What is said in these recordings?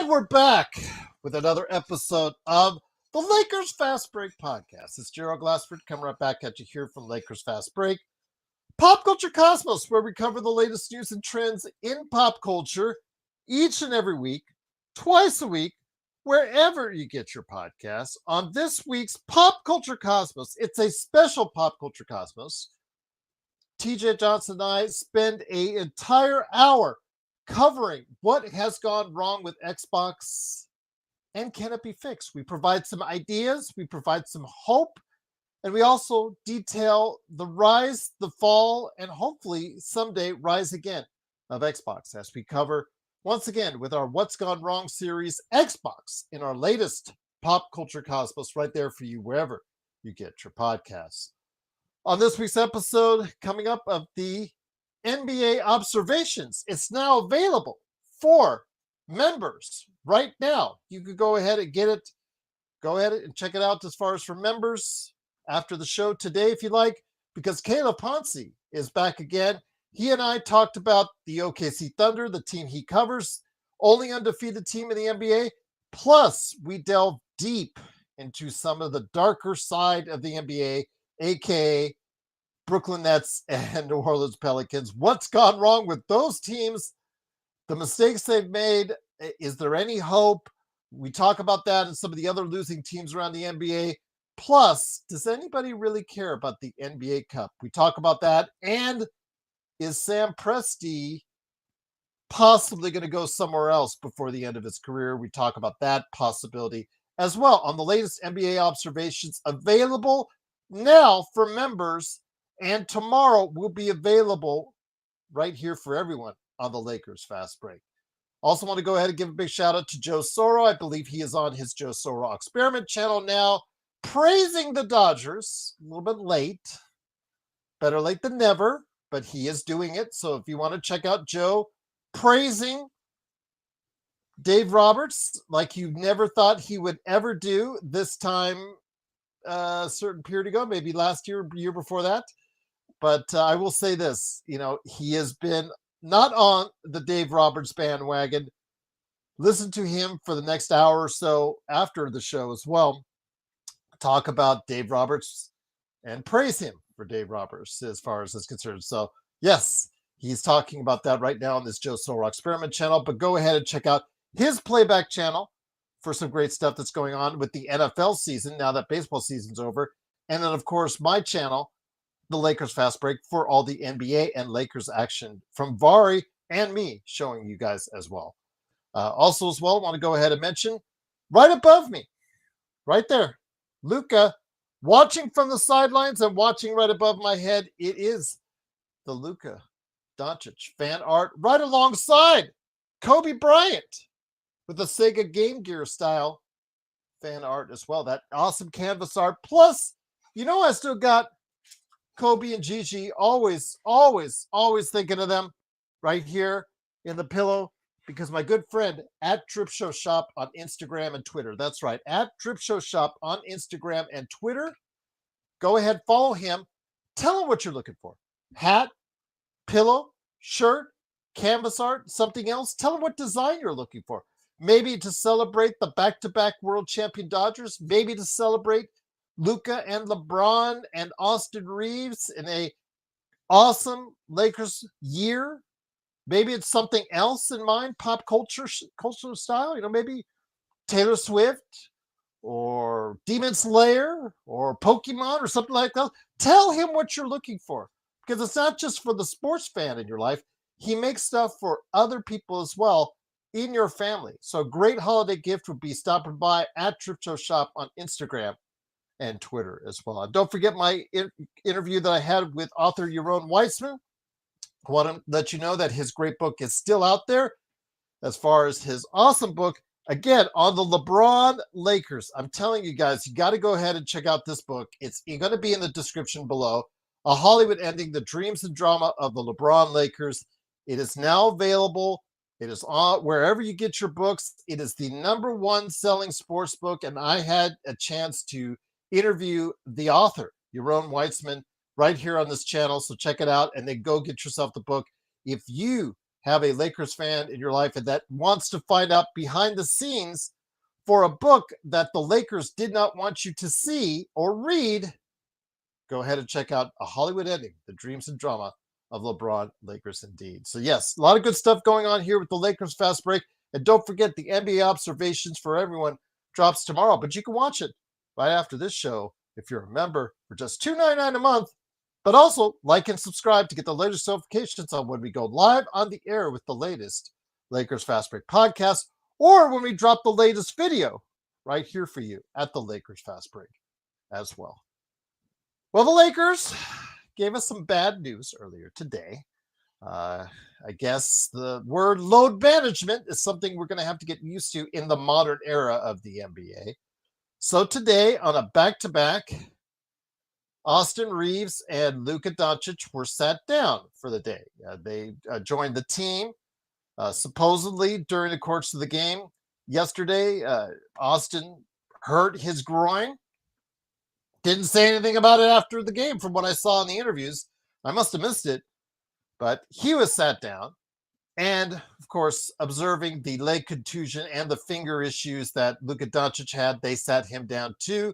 And we're back with another episode of the Lakers Fast Break podcast. It's Gerald Glassford coming right back at you here from Lakers Fast Break. Pop Culture Cosmos, where we cover the latest news and trends in pop culture each and every week, twice a week, wherever you get your podcasts. On this week's Pop Culture Cosmos, it's a special Pop Culture Cosmos. TJ Johnson and I spend an entire hour covering what has gone wrong with Xbox and can it be fixed. We provide some ideas, we provide some hope, and we also detail the rise, the fall, and hopefully someday rise again of Xbox as we cover once again with our What's Gone Wrong series, Xbox, in our latest Pop Culture Cosmos right there for you wherever you get your podcasts. On this week's episode, coming up of the NBA Observations, it's now available for members right now. You could go ahead and get it. Go ahead and check it out as far as for members after the show today, if you like, because Caleb Ponce is back again. He and I talked about the OKC Thunder, the team he covers, only undefeated team in the NBA. Plus, we delve deep into some of the darker side of the NBA, aka Brooklyn Nets and New Orleans Pelicans. What's gone wrong with those teams? The mistakes they've made. Is there any hope? We talk about that and some of the other losing teams around the NBA. Plus, does anybody really care about the NBA Cup? We talk about that. And is Sam Presti possibly going to go somewhere else before the end of his career? We talk about that possibility as well on the latest NBA Observations, available now for members, and tomorrow will be available right here for everyone on the Lakers Fast Break. Also want to go ahead and give a big shout out to Joe Soro. I believe he is on his Joe Soro Experiment channel now, praising the Dodgers. A little bit late. Better late than never, but he is doing it. So if you want to check out Joe praising Dave Roberts like you never thought he would ever do this time a certain period ago, maybe last year, year before that. But I will say this, he has been not on the Dave Roberts bandwagon. Listen to him for the next hour or so after the show as well. Talk about Dave Roberts and praise him for Dave Roberts as far as is concerned. So, yes, he's talking about that right now on this Joe Soro Experiment channel. But go ahead and check out his playback channel for some great stuff that's going on with the NFL season now that baseball season's over. And then, of course, my channel, the Lakers Fast Break, for all the NBA and Lakers action from Vari and me showing you guys as well. Also as well, I want to go ahead and mention right above me, right there, Luka, watching from the sidelines and watching right above my head. It is the Luka Doncic fan art right alongside Kobe Bryant with the Sega Game Gear style fan art as well. That awesome canvas art. Plus, I still got Kobe and Gigi, always thinking of them right here in the pillow, because my good friend at Trip Show Shop on Instagram and Twitter. That's right, at Trip Show Shop on Instagram and Twitter. Go ahead, follow him. Tell him what you're looking for. Hat, pillow, shirt, canvas art, something else. Tell him what design you're looking for. Maybe to celebrate the back-to-back world champion Dodgers. Maybe to celebrate Luka and LeBron and Austin Reaves in a awesome Lakers year. Maybe it's something else in mind, pop culture style. Maybe Taylor Swift or Demon Slayer or Pokemon or something like that. Tell him what you're looking for, because it's not just for the sports fan in your life. He makes stuff for other people as well in your family. So a great holiday gift would be stopping by at Trip Show Shop on Instagram and Twitter as well. And don't forget my interview that I had with author Yaron Weitzman. I want to let you know that his great book is still out there as far as his awesome book, again, on the LeBron Lakers. I'm telling you guys, you got to go ahead and check out this book. It's going to be in the description below. A Hollywood Ending, the dreams and drama of the LeBron Lakers. It is now available. It is on wherever you get your books. It is the #1 selling sports book, and I had a chance to interview the author, Yaron Weitzman, right here on this channel. So check it out and then go get yourself the book. If you have a Lakers fan in your life and that wants to find out behind the scenes for a book that the Lakers did not want you to see or read, go ahead and check out A Hollywood Ending, The Dreams and Drama of LeBron, Lakers Indeed. So yes, a lot of good stuff going on here with the Lakers Fast Break. And don't forget, the NBA Observations for Everyone drops tomorrow, but you can watch it right after this show if you're a member for just $2.99 a month. But also like and subscribe to get the latest notifications on when we go live on the air with the latest Lakers Fast Break podcast, or when we drop the latest video right here for you at the Lakers Fast Break as well. Well, the Lakers gave us some bad news earlier today. I guess the word load management is something we're going to have to get used to in the modern era of the NBA. So today, on a back-to-back, Austin Reaves and Luka Doncic were sat down for the day. They joined the team supposedly during the course of the game. Yesterday, Austin hurt his groin. Didn't say anything about it after the game from what I saw in the interviews. I must have missed it. But he was sat down. And, of course, observing the leg contusion and the finger issues that Luka Doncic had, they sat him down too.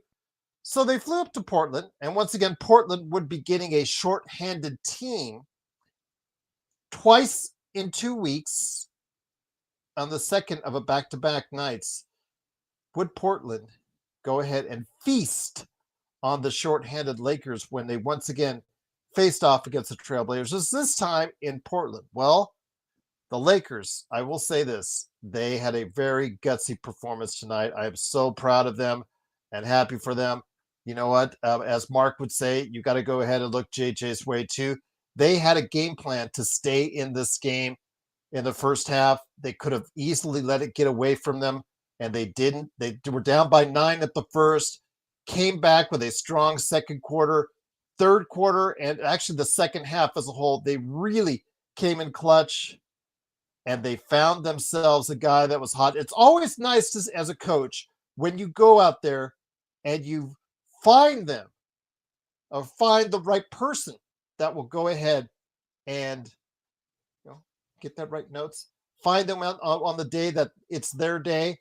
So they flew up to Portland. And once again, Portland would be getting a shorthanded team twice in 2 weeks on the second of a back-to-back nights. Would Portland go ahead and feast on the shorthanded Lakers when they once again faced off against the Trailblazers, this time in Portland? Well, the Lakers, I will say this, they had a very gutsy performance tonight. I am so proud of them and happy for them. You know what? As Mark would say, you got to go ahead and look JJ's way too. They had a game plan to stay in this game in the first half. They could have easily let it get away from them, and they didn't. They were down by 9 at the first, came back with a strong second quarter, third quarter, and actually the second half as a whole. They really came in clutch, and they found themselves a guy that was hot. It's always nice to, as a coach, when you go out there and you find them or find the right person that will go ahead and get that right notes. Find them on the day that it's their day.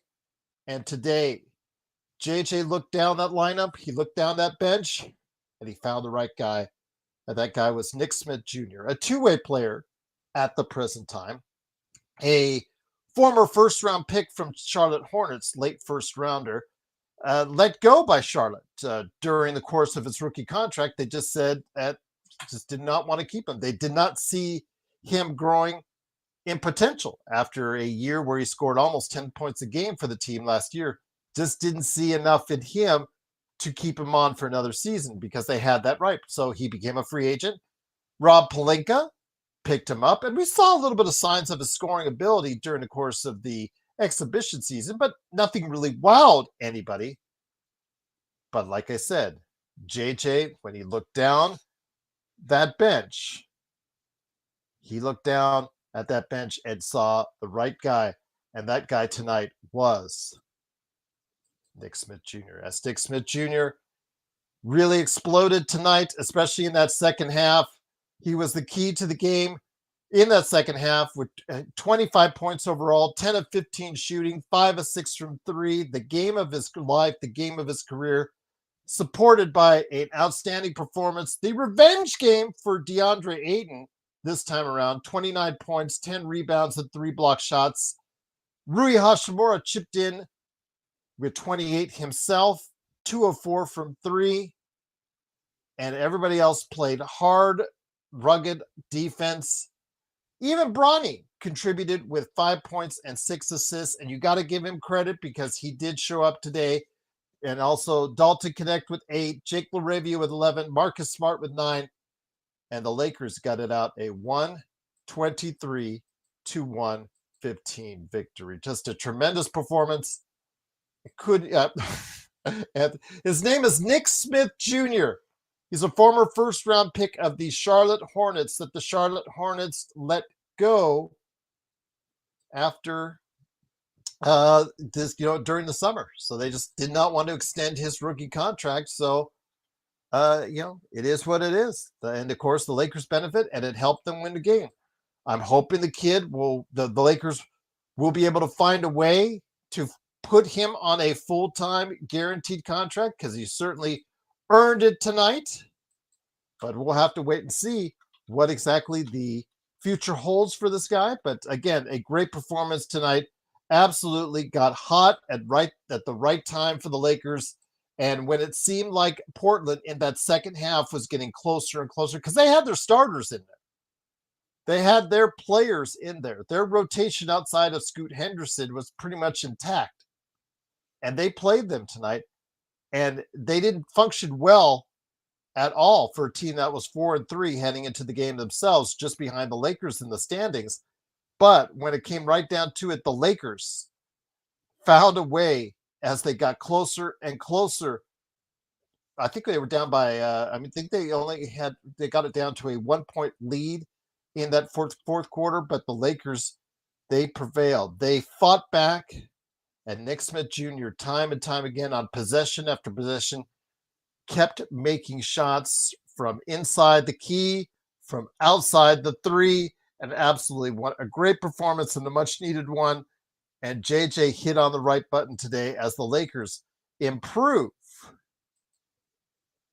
And today, JJ looked down that lineup. He looked down that bench, and he found the right guy. And that guy was Nick Smith Jr., a two-way player at the present time. A former first-round pick from Charlotte Hornets, late first-rounder, let go by Charlotte during the course of his rookie contract. They just said that just did not want to keep him. They did not see him growing in potential after a year where he scored almost 10 points a game for the team last year. Just didn't see enough in him to keep him on for another season because they had that right. So he became a free agent. Rob Pelinka picked him up, and we saw a little bit of signs of his scoring ability during the course of the exhibition season, but nothing really wowed anybody. But like I said, JJ, when he looked down that bench, he looked down at that bench and saw the right guy, and that guy tonight was Nick Smith Jr. As Nick Smith Jr. really exploded tonight, especially in that second half. He was the key to the game in that second half with 25 points overall, 10 of 15 shooting, 5 of 6 from 3, the game of his life, the game of his career, supported by an outstanding performance. The revenge game for Deandre Ayton this time around, 29 points, 10 rebounds, and 3 block shots. Rui Hachimura chipped in with 28 himself, 2 of 4 from 3, and everybody else played hard, rugged defense. Even Bronny contributed with 5 points and 6 assists, and you got to give him credit because he did show up today. And also Dalton Connect with 8, Jake LaRavia with 11, Marcus Smart with 9, and the Lakers got it out a 123-115 victory. Just a tremendous performance. His name is Nick Smith Jr. He's a former first-round pick of the Charlotte Hornets that the Charlotte Hornets let go after during the summer. So they just did not want to extend his rookie contract. So, it is what it is. And of course, the Lakers benefit, and it helped them win the game. I'm hoping the Lakers will be able to find a way to put him on a full-time guaranteed contract because he certainly earned it tonight. But we'll have to wait and see what exactly the future holds for this guy. But again, a great performance tonight. Absolutely got hot at the right time for the Lakers. And when it seemed like Portland in that second half was getting closer and closer, because they had their starters in there. They had their players in there. Their rotation outside of Scoot Henderson was pretty much intact. And they played them tonight. And they didn't function well at all for a team that was 4-3 heading into the game themselves, just behind the Lakers in the standings. But when it came right down to it, the Lakers found a way as they got closer and closer. I think they were down by, I think they got it down to a 1-point lead in that fourth quarter, but the Lakers, they prevailed. They fought back, and Nick Smith Jr., time and time again on possession after possession, kept making shots from inside the key, from outside the three, and absolutely what a great performance and a much needed one. And JJ hit on the right button today as the Lakers improve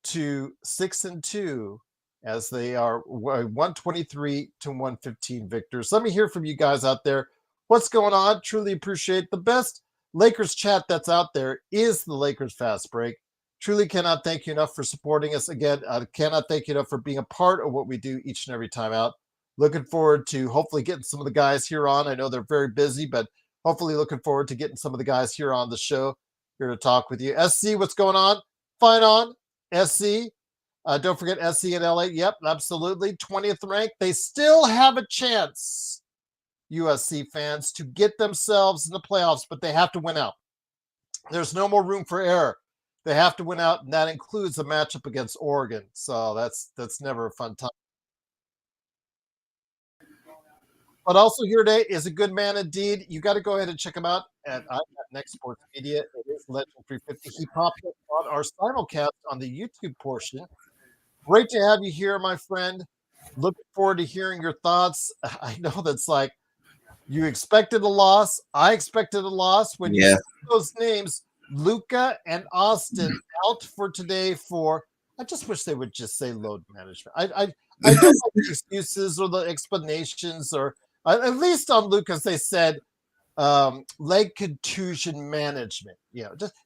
to 6-2 as they are 123-115 victors. Let me hear from you guys out there. What's going on? Truly appreciate the best Lakers chat that's out there is the Lakers Fast Break. Truly cannot thank you enough for supporting us. Again, I cannot thank you enough for being a part of what we do each and every time out. Looking forward to hopefully getting some of the guys here on. I know they're very busy, but hopefully looking forward to getting some of the guys here on the show, here to talk with you. SC, what's going on? Fine on. SC. Don't forget SC in LA. Yep, absolutely. 20th ranked. They still have a chance, USC fans, to get themselves in the playoffs, but they have to win out. There's no more room for error. They have to win out, and that includes a matchup against Oregon. So that's never a fun time. But also here today is a good man indeed. You got to go ahead and check him out at Next Sports Media. It is Legend 350. He popped up on our simulcast on the YouTube portion. Great to have you here, my friend. Looking forward to hearing your thoughts. I know that's like you expected a loss. I expected a loss when you see those names, Luka and Austin, out for today for. I just wish they would just say load management. I don't like the excuses or the explanations, or at least on Luka's they said leg contusion management.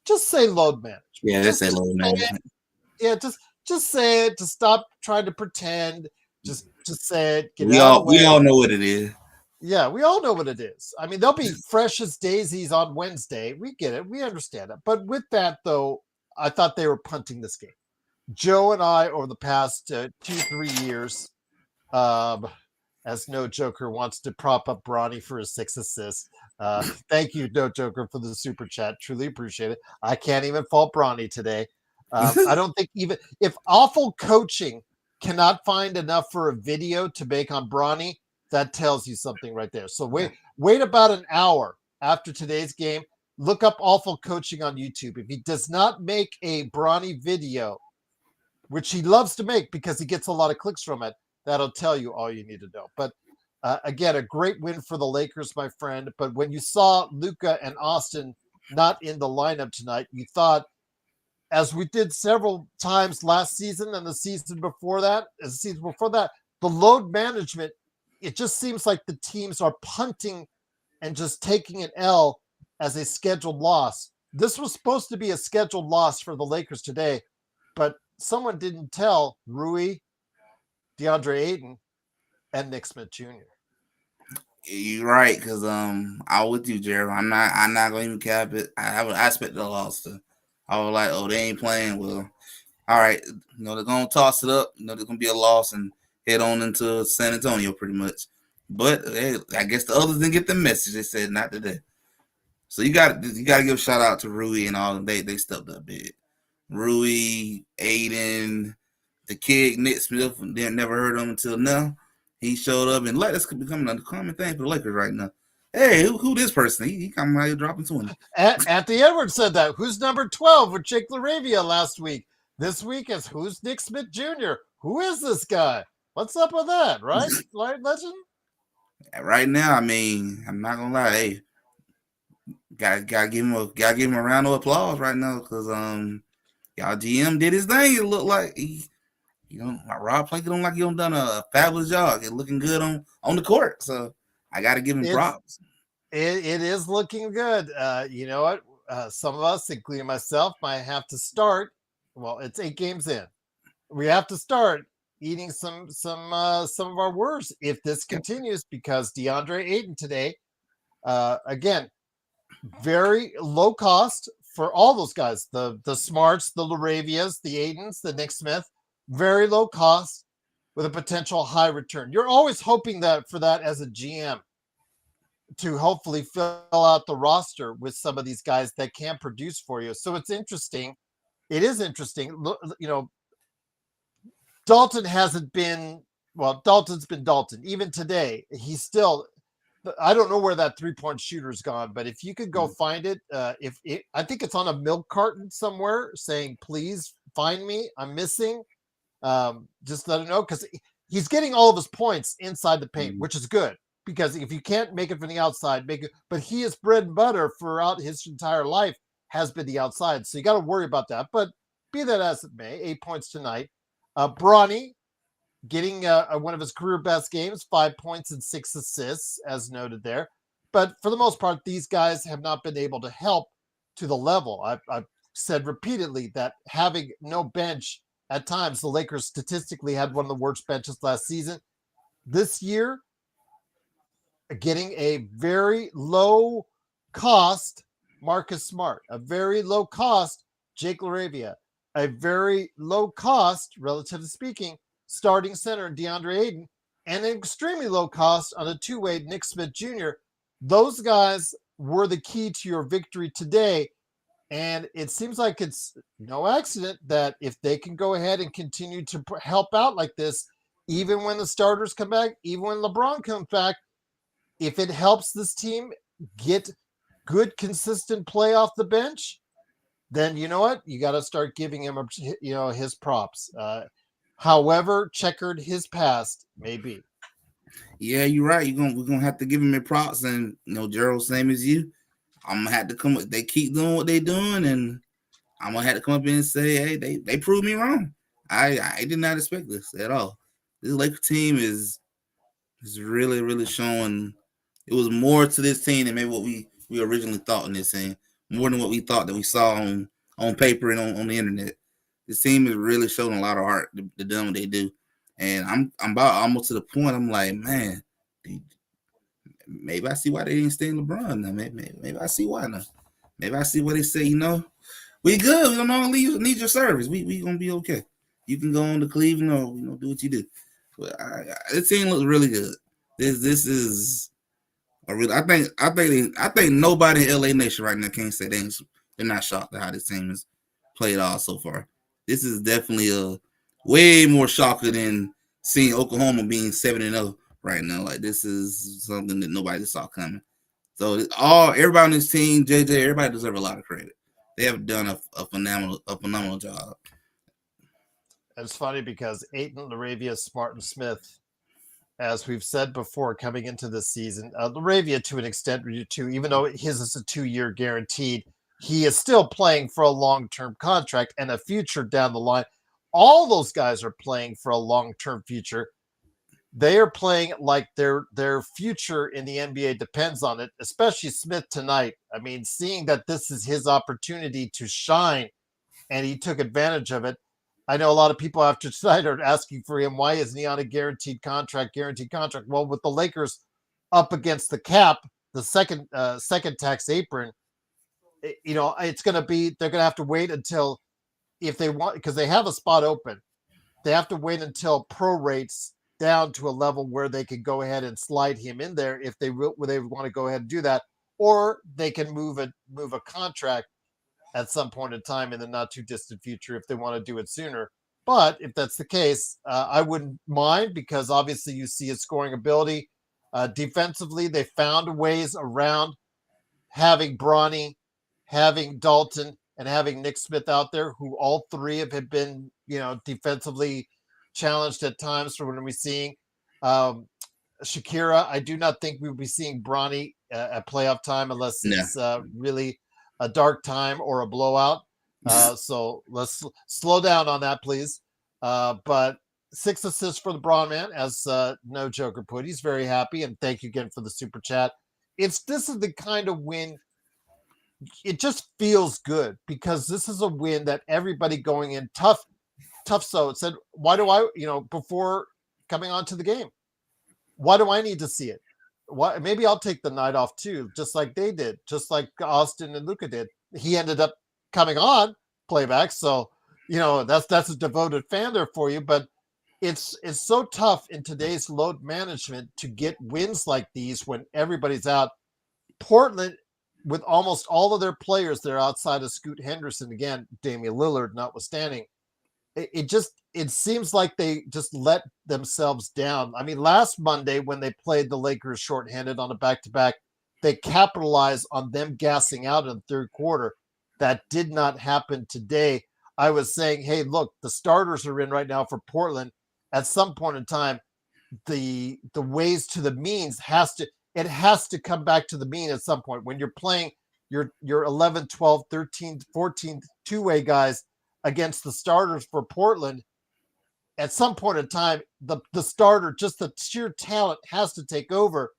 Just say load management. Yeah, just say load management. Just say it, to stop trying to pretend. Just say it. We all know what it is. Yeah, we all know what it is. I mean, they'll be fresh as daisies on Wednesday. We get it. We understand it. But with that, though, I thought they were punting this game. Joe and I, over the past 2-3 years, as No Joker wants to prop up Bronny for his 6 assists. Thank you, No Joker, for the super chat. Truly appreciate it. I can't even fault Bronny today. I don't think even if awful coaching cannot find enough for a video to make on Bronny, that tells you something right there. So wait about an hour after today's game. Look up awful coaching on YouTube. If he does not make a Bronny video, which he loves to make because he gets a lot of clicks from it, that'll tell you all you need to know. But again, a great win for the Lakers, my friend. But when you saw Luka and Austin not in the lineup tonight, you thought, as we did several times last season and the season before that, the load management, it just seems like the teams are punting and just taking an L as a scheduled loss. This was supposed to be a scheduled loss for the Lakers today, but someone didn't tell Rui, Deandre Ayton, and Nick Smith Jr. You're right, because I'm with you, Gerald. I'm not going to even cap it. I expected a loss. I was like, oh, they ain't playing well. All right, they're going to toss it up. There's going to be a loss and head on into San Antonio pretty much. But hey, I guess the others didn't get the message. They said not today. So you got to give a shout out to Rui and all of them. They stepped up big. Rui, Aiden, the kid Nick Smith, never heard of him until now. He showed up, and this could become a common thing for the Lakers right now. Hey, who this person? He coming out here dropping 20. Anthony Edwards said that. Who's number 12 with Jake LaRavia last week? This week is who's Nick Smith Jr.? Who is this guy? What's up with that, right? Legend? Right now, I mean, I'm not gonna lie. Hey, gotta give him a round of applause right now because y'all GM did his thing. It looked like Rob played it on like he done a fabulous job. It looking good on the court. So I gotta give him It's props. it is looking good. You know what? Some of us, including myself, might have to start. Well, it's 8 games in. We have to start eating some of our words if this continues because Deandre Ayton today, again, very low cost for all those guys. The Smarts, the Laravias, the Aidens, the Nick Smith, very low cost with a potential high return. You're always hoping that for that as a GM to hopefully fill out the roster with some of these guys that can produce for you. So it's interesting. It is interesting. You know, Dalton hasn't been well. Dalton's been Dalton. Even today, he's still. I don't know where that 3-point shooter's gone, but if you could go find it, if it, I think it's on a milk carton somewhere saying, "Please find me. I'm missing." Just let him know because he's getting all of his points inside the paint, which is good because if you can't make it from the outside, make it. But he is bread and butter throughout his entire life has been the outside, so you got to worry about that. But be that as it may, 8 points tonight. Bronny getting one of his career best games, 5 points and 6 assists, as noted there. But for the most part, these guys have not been able to help to the level. I've said repeatedly that having no bench at times, the Lakers statistically had one of the worst benches last season. This year, getting a very low cost Marcus Smart, a very low cost Jake LaRavia, a very low cost, relatively speaking, starting center Deandre Ayton, and an extremely low cost on a two-way Nick Smith Jr. Those guys were the key to your victory today. And it seems like it's no accident that if they can go ahead and continue to help out like this, even when the starters come back, even when LeBron comes back, if it helps this team get good, consistent play off the bench, then you know what? You got to start giving him, his props. However checkered his past may be. Yeah, you're right. We're gonna have to give him props, and Gerald, same as you. I'm gonna have to come. They keep doing what they doing, and I'm gonna have to come up and say, hey, they proved me wrong. I did not expect this at all. This Lakers team is really showing. It was more to this team than maybe what we originally thought in this team. More than what we thought that we saw on paper and on the internet. This team is really showing a lot of heart to do what they do, and I'm about almost to the point. I'm like, man, maybe I see why they didn't stay in LeBron now. Maybe I see why now. Maybe I see what they say. We good. We don't need your service. We gonna be okay. You can go on to Cleveland or do what you do. But this team looks really good. This is a really. I think nobody in LA Nation right now can't say they're not shocked at how this team has played off so far. This is definitely a way more shocker than seeing Oklahoma being 7-0 right now. Like this is something that nobody saw coming. So everybody on this team, JJ, everybody deserves a lot of credit. They have done a phenomenal job. It's funny because Ayton, Laravia, Smart, and Smith, as we've said before, coming into this season, Laravia to an extent, too, even though his is a 2-year guaranteed, he is still playing for a long-term contract and a future down the line. All those guys are playing for a long-term future. They are playing like their future in the NBA depends on it, especially Smith tonight. I mean, seeing that this is his opportunity to shine and he took advantage of it. I know a lot of people after tonight are asking for him. Why isn't he on a guaranteed contract? Guaranteed contract. Well, with the Lakers up against the cap, the second tax apron, it's going to be they're going to have to wait until if they want because they have a spot open. They have to wait until prorates down to a level where they can go ahead and slide him in there if they want to go ahead and do that, or they can move a contract at some point in time in the not too distant future if they want to do it sooner. But if that's the case, I wouldn't mind because obviously you see his scoring ability. Defensively, they found ways around having Bronny, having Dalton, and having Nick Smith out there, who all three have been, defensively challenged at times for what we're seeing. Um, Shakira. I do not think we'll be seeing Bronny at playoff time unless Yeah. it's really a dark time or a blowout. So let's slow down on that, please. But 6 assists for the Braun man, as No Joker put. He's very happy, and thank you again for the super chat. This is the kind of win. It just feels good because this is a win that everybody going in tough. So it said, why do I, before coming on to the game, why do I need to see it? Why? Maybe I'll take the night off too, just like they did, just like Austin and Luka did. He ended up coming on playback, so that's a devoted fan there for you. But it's so tough in today's load management to get wins like these when everybody's out. Portland, with almost all of their players, they're outside of Scoot Henderson again, Damian Lillard notwithstanding. It seems like they just let themselves down. I mean, last Monday when they played the Lakers shorthanded on a back-to-back, they capitalized on them gassing out in the third quarter. That did not happen today. I was saying, hey, look, the starters are in right now for Portland. At some point in time, the ways to the means has to come back to the mean at some point when you're playing your 11, 12, 13, 14 two-way guys against the starters for Portland. At some point in time, the starter, just the sheer talent has to take over.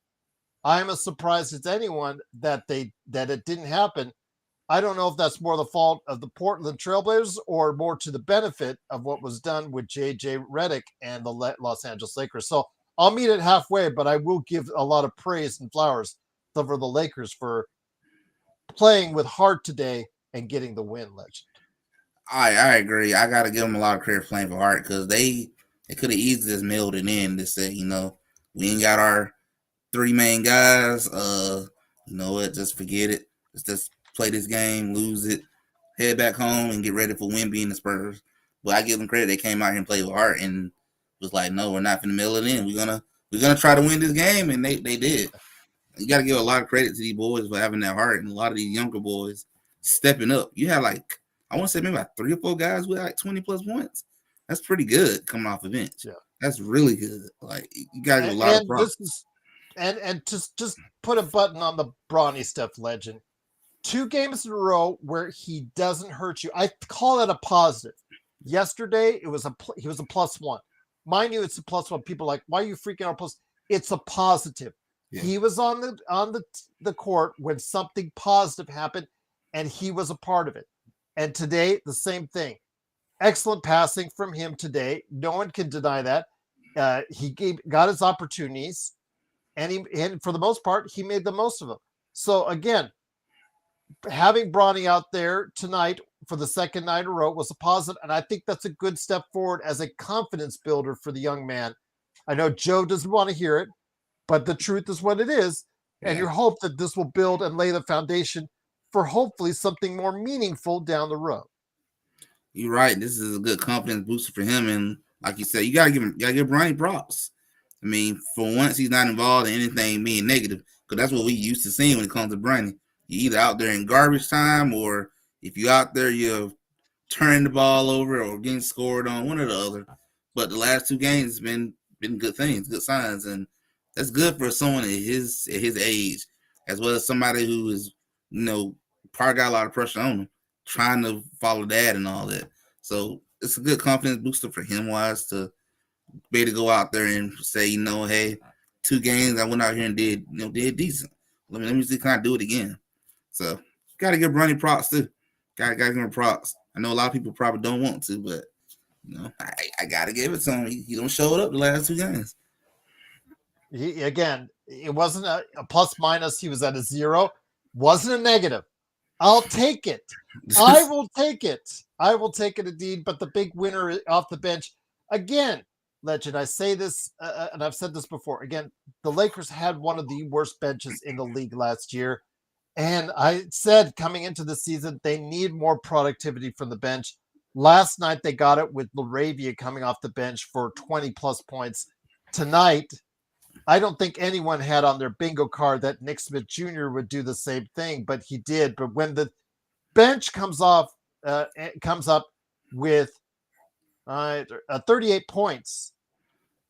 I'm as surprised as anyone that it didn't happen. I don't know if that's more the fault of the Portland Trailblazers or more to the benefit of what was done with J.J. Redick and the Los Angeles Lakers. So I'll meet it halfway, but I will give a lot of praise and flowers for the Lakers for playing with heart today and getting the win, Legend. I agree. I gotta give them a lot of credit for playing for heart because they could have easily just mailed it in to say, we ain't got our 3 main guys. You know what? Just forget it. Let's just play this game, lose it, head back home, and get ready for Wemby and the Spurs. But I give them credit; they came out here and played with heart and was like, "No, we're not finna mail it in. We're gonna try to win this game," and they did. You got to give a lot of credit to these boys for having that heart, and a lot of these younger boys stepping up. You had I want to say maybe like 3 or 4 guys with like 20 plus points. That's pretty good coming off the bench. Yeah, that's really good. Like you got to give a lot of props. And just put a button on the Bronny stuff, Legend. 2 games in a row where he doesn't hurt you. I call that a positive. Yesterday, he was a +1. Mind you, it's a +1. People are like, why are you freaking out? Plus, it's a positive. Yeah. He was on the court when something positive happened, and he was a part of it. And today, the same thing. Excellent passing from him today. No one can deny that. He got his opportunities, and for the most part, he made the most of them. So again, having Bronny out there tonight for the second night in a row was a positive, and I think that's a good step forward as a confidence builder for the young man. I know Joe doesn't want to hear it, but the truth is what it is, and you hope that this will build and lay the foundation for hopefully something more meaningful down the road. You're right. This is a good confidence booster for him, and like you said, you gotta give Bronny props. I mean, for once, he's not involved in anything being negative, because that's what we used to see when it comes to Bronny. You're either out there in garbage time, or if you're out there, you're turning the ball over or getting scored on, one or the other. But the last 2 games have been good things, good signs, and that's good for someone at his age, as well as somebody who is, probably got a lot of pressure on him, trying to follow dad and all that. So it's a good confidence booster for him wise to be able to go out there and say, hey, 2 games I went out here and did decent. Let me see, can I do it again? So gotta give Bronny props too. Gotta give him props. I know a lot of people probably don't want to, but I gotta give it to him. He don't show it up the last 2 games. Again, it wasn't a plus minus. He was at a 0. Wasn't a negative. I'll take it. I will take it. I will take it indeed. But the big winner off the bench, again, Legend, I say this, and I've said this before. Again, the Lakers had one of the worst benches in the league last year. And I said coming into the season, they need more productivity from the bench. Last night, they got it with Laravia coming off the bench for 20-plus points. Tonight, I don't think anyone had on their bingo card that Nick Smith Jr. would do the same thing, but he did. But when the bench comes up with 38 points,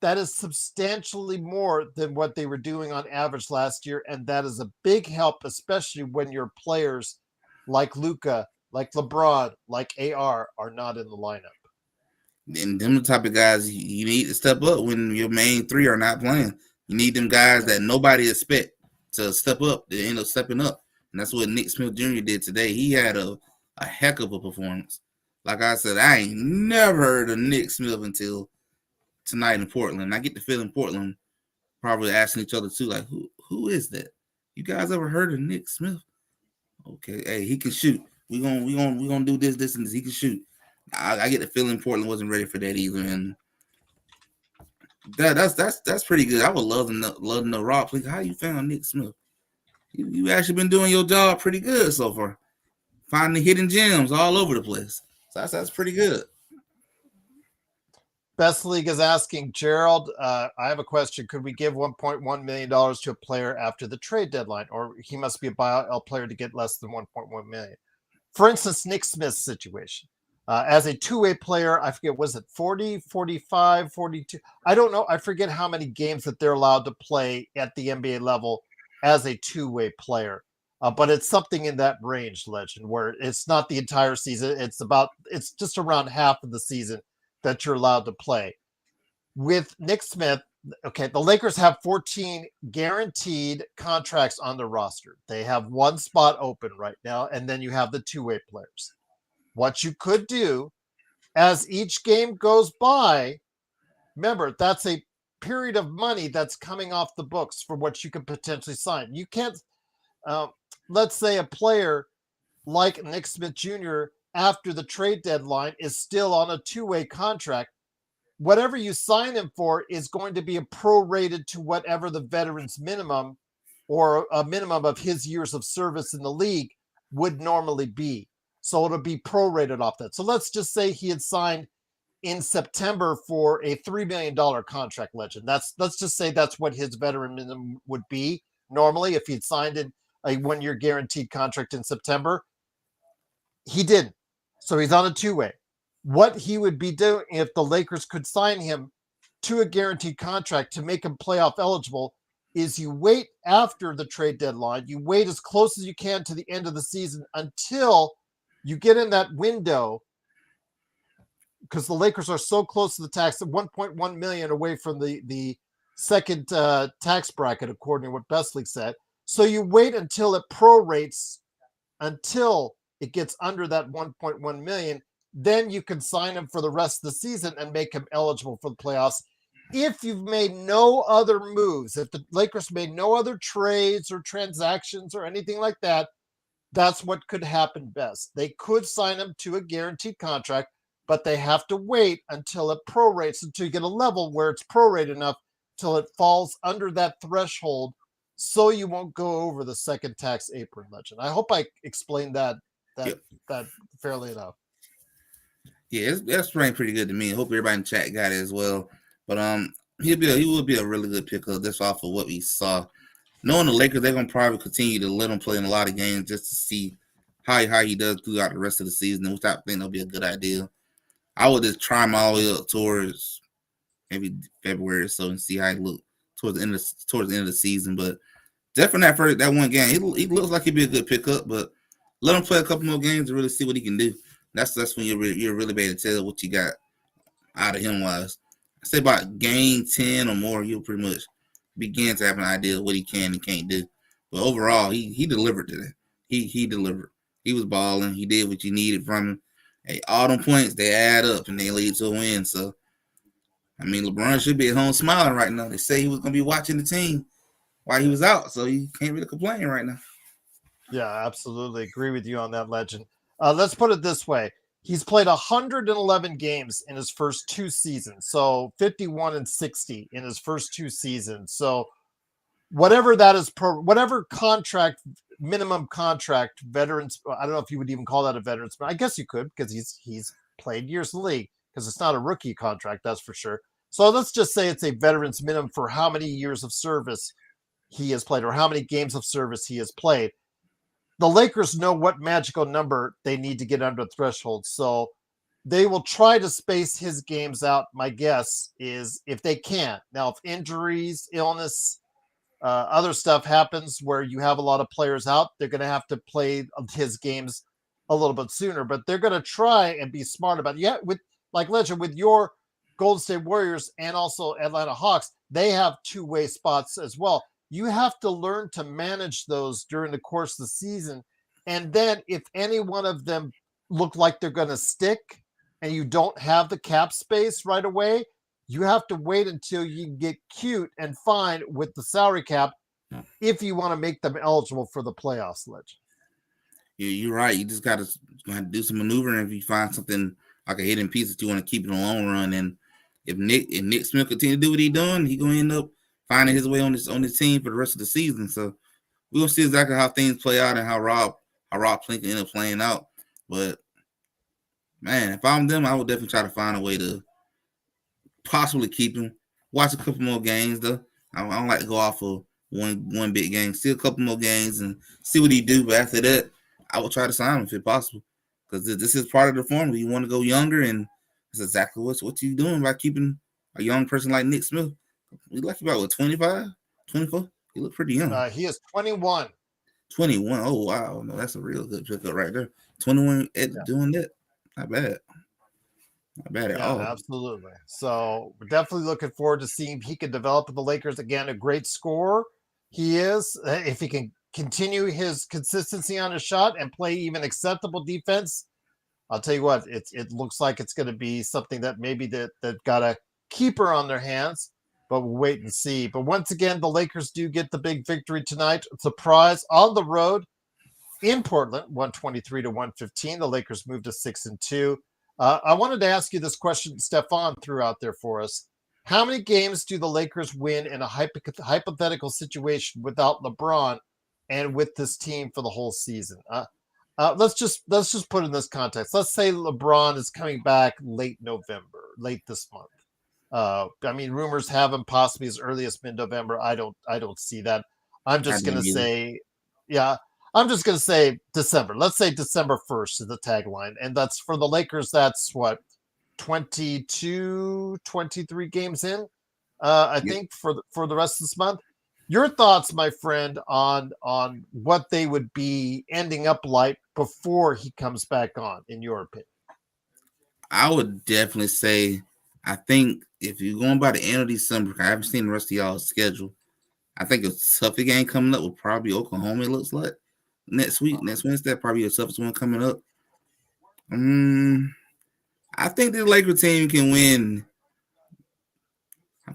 That is substantially more than what they were doing on average last year, and that is a big help, especially when your players like Luka, like LeBron, like AR are not in the lineup. And them the type of guys you need to step up when your main three are not playing. You need them guys that nobody expect to step up. They end up stepping up, and that's what Nick Smith Jr. did today. He had a heck of a performance. Like I said, I ain't never heard of Nick Smith until tonight in Portland. I get the feeling Portland probably asking each other too, like, who is that? You guys ever heard of Nick Smith? Okay, hey, he can shoot. We gonna do this, and this. He can shoot. I get the feeling Portland wasn't ready for that either, and that's pretty good. I would love to know Rob, please, how you found Nick Smith. You actually been doing your job pretty good so far, finding hidden gems all over the place. So that's pretty good. Best League is asking Gerald, I have a question. Could we give $1.1 million to a player after the trade deadline, or he must be a buyout player to get less than $1.1 million? For instance, Nick Smith's situation. As a two-way player, I forget, was it 40, 45, 42? I don't know. I forget how many games that they're allowed to play at the NBA level as a two-way player. But it's something in that range, Legend, where it's not the entire season. It's just around half of the season that you're allowed to play. With Nick Smith, okay, the Lakers have 14 guaranteed contracts on the roster. They have one spot open right now, and then you have the two-way players. What you could do as each game goes by, remember, that's a period of money that's coming off the books for what you could potentially sign. You can't, let's say a player like Nick Smith Jr. after the trade deadline is still on a two-way contract. Whatever you sign him for is going to be a prorated to whatever the veteran's minimum or a minimum of his years of service in the league would normally be. So it'll be prorated off that. So let's just say he had signed in September for a $3 million contract, Legend. Let's just say that's what his veteran minimum would be normally if he'd signed in a 1 year guaranteed contract in September. He didn't. So he's on a two-way. What he would be doing if the Lakers could sign him to a guaranteed contract to make him playoff eligible is you wait after the trade deadline. You wait as close as you can to the end of the season until you get in that window, because the Lakers are so close to the tax at 1.1 million away from the second tax bracket, according to what Best League said. So you wait until it prorates, until it gets under that 1.1 million. Then you can sign him for the rest of the season and make him eligible for the playoffs. If you've made no other moves, if the Lakers made no other trades or transactions or anything like that, that's what could happen best. They could sign him to a guaranteed contract, but they have to wait until it prorates, until you get a level where it's prorated enough till it falls under that threshold, so you won't go over the second tax apron, Legend. I hope I explained that fairly enough. Yeah, that's playing pretty good to me. I hope everybody in chat got it as well. But he will be a really good pickup just off of what we saw. Knowing the Lakers, they're gonna probably continue to let him play in a lot of games just to see how he does throughout the rest of the season, which I think that'll be a good idea. I would just try him all the way up towards maybe February or so and see how he look towards the end of the season. But definitely that one game, he looks like he'd be a good pickup. But let him play a couple more games to really see what he can do. That's when you're really able to tell what you got out of him wise. I say about game 10 or more, you'll pretty much begin to have an idea of what he can and can't do. But overall, he delivered today. He delivered. He was balling. He did what you needed from him. Hey, all them points, they add up and they lead to a win. So, I mean, LeBron should be at home smiling right now. They say he was going to be watching the team while he was out, so he can't really complain right now. Yeah, absolutely. Agree with you on that, Legend. Let's put it this way. He's played 111 games in his first two seasons. So 51 and 60 in his first two seasons. So whatever that is, whatever contract, minimum contract, veterans, I don't know if you would even call that a veterans, but I guess you could, because he's played years in the league, because it's not a rookie contract, that's for sure. So let's just say it's a veterans minimum for how many years of service he has played or how many games of service he has played. The Lakers know what magical number they need to get under the threshold. So they will try to space his games out. My guess is if they can. Now, if injuries, illness, other stuff happens where you have a lot of players out, they're going to have to play his games a little bit sooner. But they're going to try and be smart about it. Yeah, with like Legend, with your Golden State Warriors and also Atlanta Hawks, they have two-way spots as well. You have to learn to manage those during the course of the season. And then if any one of them look like they're going to stick and you don't have the cap space right away, you have to wait until you get cute and fine with the salary cap if you want to make them eligible for the playoffs, Legend. You're right. You just got to do some maneuvering if you find something like a hidden piece that you want to keep in the long run. And if Nick Smith continue to do what he's doing, he's gonna end up finding his way on this team for the rest of the season. So we'll see exactly how things play out and how Rob Pelinka end up playing out. But man, if I'm them, I would definitely try to find a way to possibly keep him. Watch a couple more games though. I don't like to go off of one big game. See a couple more games and see what he do. But after that, I will try to sign him if possible, because this is part of the formula. You want to go younger, and that's exactly what you're doing by keeping a young person like Nick Smith. We like about what, 25, 24? He look pretty young. He is 21. 21. Oh wow, no, that's a real good pickup right there. 21 doing that, not bad. Not bad at all. Absolutely. So we're definitely looking forward to seeing if he can develop the Lakers again. A great scorer he is. If he can continue his consistency on his shot and play even acceptable defense, I'll tell you what, it looks like it's going to be something that maybe that got a keeper on their hands, but we'll wait and see. But once again, the Lakers do get the big victory tonight. Surprise on the road in Portland, 123-115. The Lakers moved to 6-2. I wanted to ask you this question. Stefan threw out there for us. How many games do the Lakers win in a hypothetical situation without LeBron and with this team for the whole season? Let's just put it in this context. Let's say LeBron is coming back late November, late this month. I mean, rumors have him possibly as early as mid-November. I don't see that. I'm just going to say, I'm just going to say December. Let's say December 1st is the tagline. And that's for the Lakers. That's what, 22, 23 games in, I think, for the rest of this month. Your thoughts, my friend, on what they would be ending up like before he comes back on, in your opinion? I would definitely say, I think if you're going by the end of December, I haven't seen the rest of y'all's schedule. I think a tougher game coming up will probably Oklahoma, it looks like. Next Wednesday, probably a toughest one coming up. I think the Lakers team can win.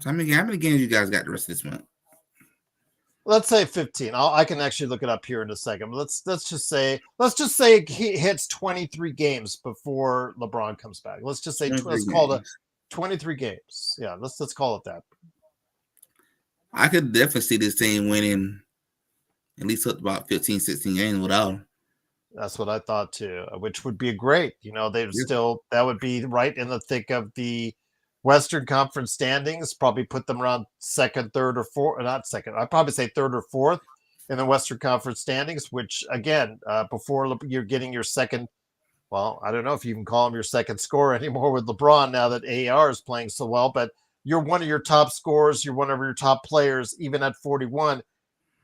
How many games you guys got the rest of this month? Let's say 15. I can actually look it up here in a second. But let's just say he hits 23 games before LeBron comes back. Let's just say let's call it 23 games. Yeah, let's call it that. I could definitely see this team winning at least up about 15, 16 games without him. That's what I thought too, which would be great. That would be right in the thick of the Western Conference standings. Probably put them around second, third, or fourth. Not second. I'd probably say third or fourth in the Western Conference standings, which again, before you're getting your second, well, I don't know if you can call him your second scorer anymore with LeBron now that AR is playing so well, but you're one of your top scorers. You're one of your top players, even at 41.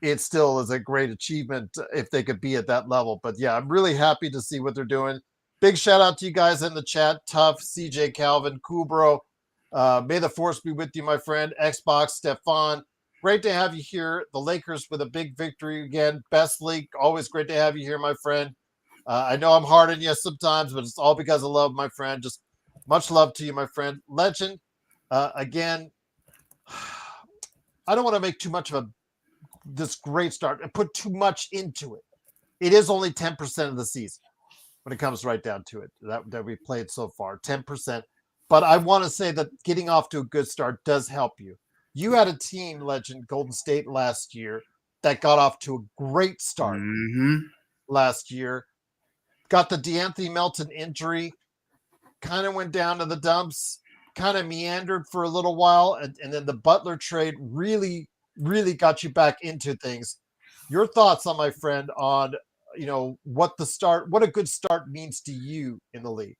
It still is a great achievement if they could be at that level. But yeah, I'm really happy to see what they're doing. Big shout out to you guys in the chat. Tough, CJ Calvin, Kubro. May the force be with you, my friend. Xbox, Stefan. Great to have you here. The Lakers with a big victory again. Best league. Always great to have you here, my friend. I know I'm hard on you sometimes, but it's all because of love, my friend. Just much love to you, my friend. Legend. Again, I don't want to make too much of this great start and put too much into it. It is only 10% of the season when it comes right down to it that we played so far, 10%. But I want to say that getting off to a good start does help you. You had a team, Legend, Golden State last year, that got off to a great start last year. Got the De'Anthony Melton injury, kind of went down to the dumps, kind of meandered for a little while, and then the Butler trade really got you back into things. Your thoughts on, my friend, on what a good start means to you in the league?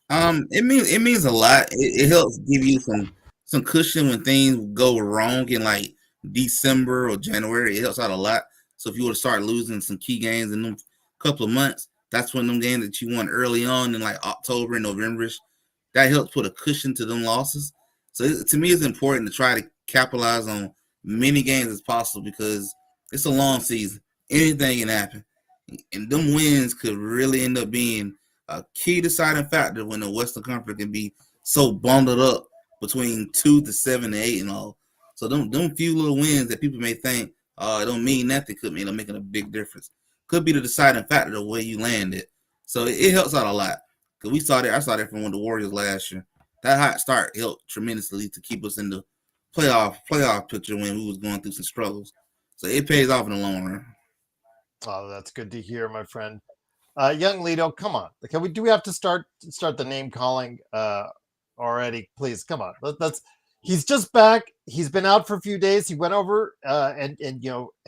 It means a lot. It helps give you some cushion when things go wrong in like December or January. It helps out a lot. So if you were to start losing some key games in them couple of months, that's when them games that you won early on in like October and November, that helps put a cushion to them losses. So to me, it's important to try to capitalize on many games as possible because it's a long season. Anything can happen, and them wins could really end up being a key deciding factor when the Western Conference can be so bundled up between 2 to 7 to 8 and all. So them few little wins that people may think, oh, it don't mean nothing, could mean making a big difference. Could be the deciding factor the way you landed. So it helps out a lot. Cause I saw that from one of the Warriors last year. That hot start helped tremendously to keep us in the playoff picture when we was going through some struggles. So it pays off in the long run. Oh, that's good to hear, my friend. Young Lido, come on. Do we have to start the name calling already? Please, come on. Let's. He's just back. He's been out for a few days. He went over and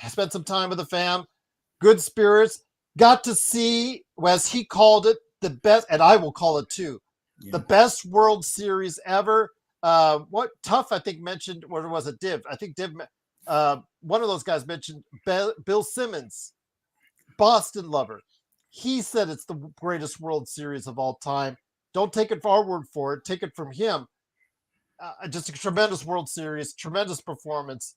spent some time with the fam. Good spirits. Got to see, as he called it, the best, and I will call it too, the best World Series ever. What Tough I think mentioned, or was it Div? I think Div. One of those guys mentioned Bill Simmons, Boston lover. He said it's the greatest World Series of all time. Don't take it for our word for it. Take it from him. Just a tremendous World Series, tremendous performance.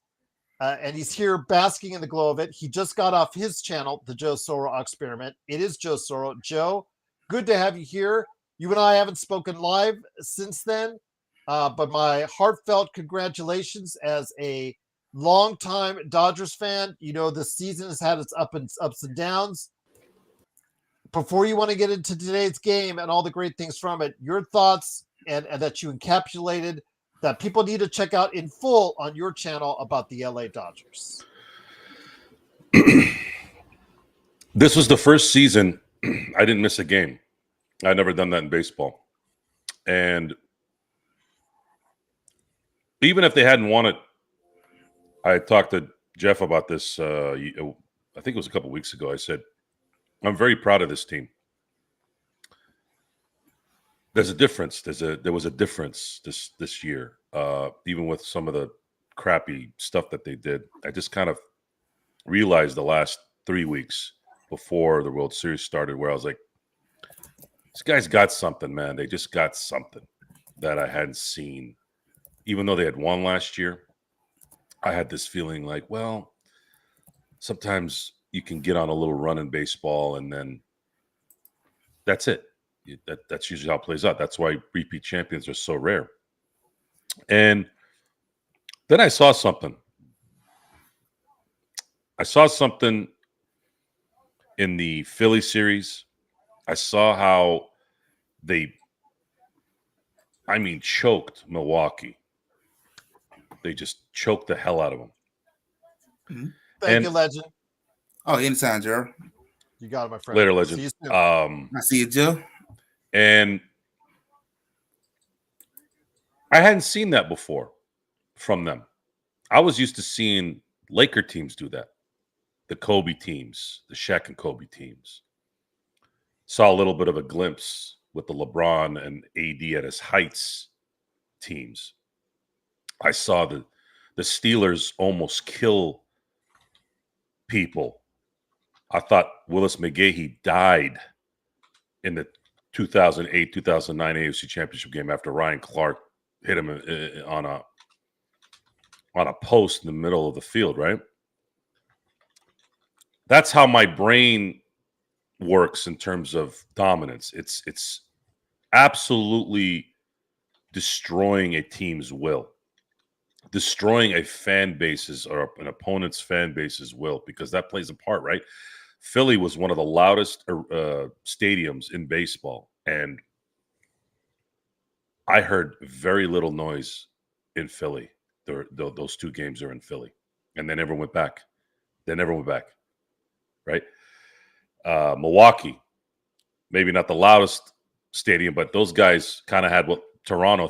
And he's here basking in the glow of it. He just got off his channel, the Joe Soro Experiment. It is Joe Soro. Joe, good to have you here. You and I haven't spoken live since then, but my heartfelt congratulations as a longtime Dodgers fan. You know, the season has had its ups and downs. Before you want to get into today's game and all the great things from it, your thoughts and that you encapsulated that people need to check out in full on your channel about the LA Dodgers. This was the first season I didn't miss a game. I'd never done that in baseball. And even if they hadn't won it, I talked to Jeff about this, I think it was a couple weeks ago. I said, I'm very proud of this team. There's a difference. There was a difference this year, even with some of the crappy stuff that they did. I just kind of realized the last 3 weeks before the World Series started where I was like, these guys got something, man. They just got something that I hadn't seen. Even though they had won last year, I had this feeling like, well, sometimes you can get on a little run in baseball and then that's it. That's usually how it plays out. That's why repeat champions are so rare. And then I saw something. I saw something in the Philly series. I saw how they, choked Milwaukee. They just choked the hell out of them. Mm-hmm. Thank you, Legend. Oh, anytime, Gerald. You got it, my friend. Later, Legend. See you soon. I see you, Joe. And I hadn't seen that before from them. I was used to seeing Laker teams do that. The Kobe teams, the Shaq and Kobe teams. Saw a little bit of a glimpse with the LeBron and AD at his heights teams. I saw the Steelers almost kill people. I thought Willis McGahee died in the 2008-2009 AFC Championship game after Ryan Clark hit him on a post in the middle of the field, right? That's how my brain works in terms of dominance. It's absolutely destroying a team's will, destroying a fan base's or an opponent's fan base's will, because that plays a part, right? Philly was one of the loudest stadiums in baseball, and I heard very little noise in Philly. Those 2 games are in Philly, and they never went back. Right? Milwaukee, maybe not the loudest stadium, but those guys kind of had what Toronto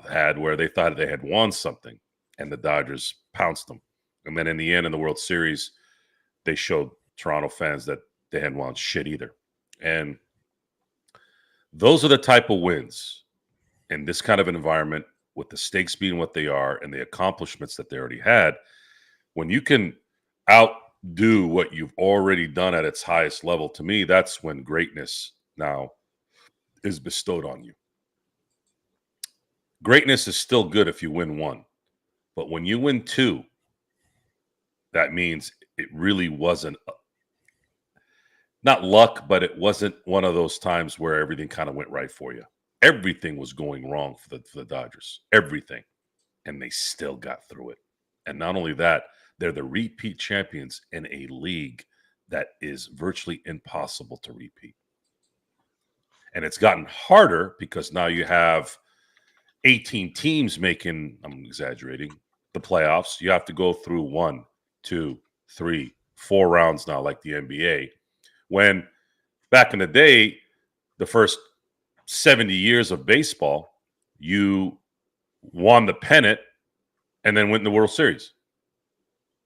had, where they thought they had won something, and the Dodgers pounced them. And then in the end, in the World Series, they showed Toronto fans that they hadn't won shit either. And Those are the type of wins in this kind of environment, with the stakes being what they are and the accomplishments that they already had. When you can outdo what you've already done at its highest level, to me, that's when greatness now is bestowed on you. Greatness is still good if you win one, but when you win two, that means it really wasn't not luck, but it wasn't one of those times where everything kind of went right for you. Everything was going wrong for the Dodgers, everything, and they still got through it. And not only that, they're the repeat champions in a league that is virtually impossible to repeat. And it's gotten harder because now you have 18 teams making, I'm exaggerating, the playoffs. You have to go through 1, 2, 3, 4 rounds now, like the NBA. When back in the day, the first 70 years of baseball, you won the pennant and then went in the World Series.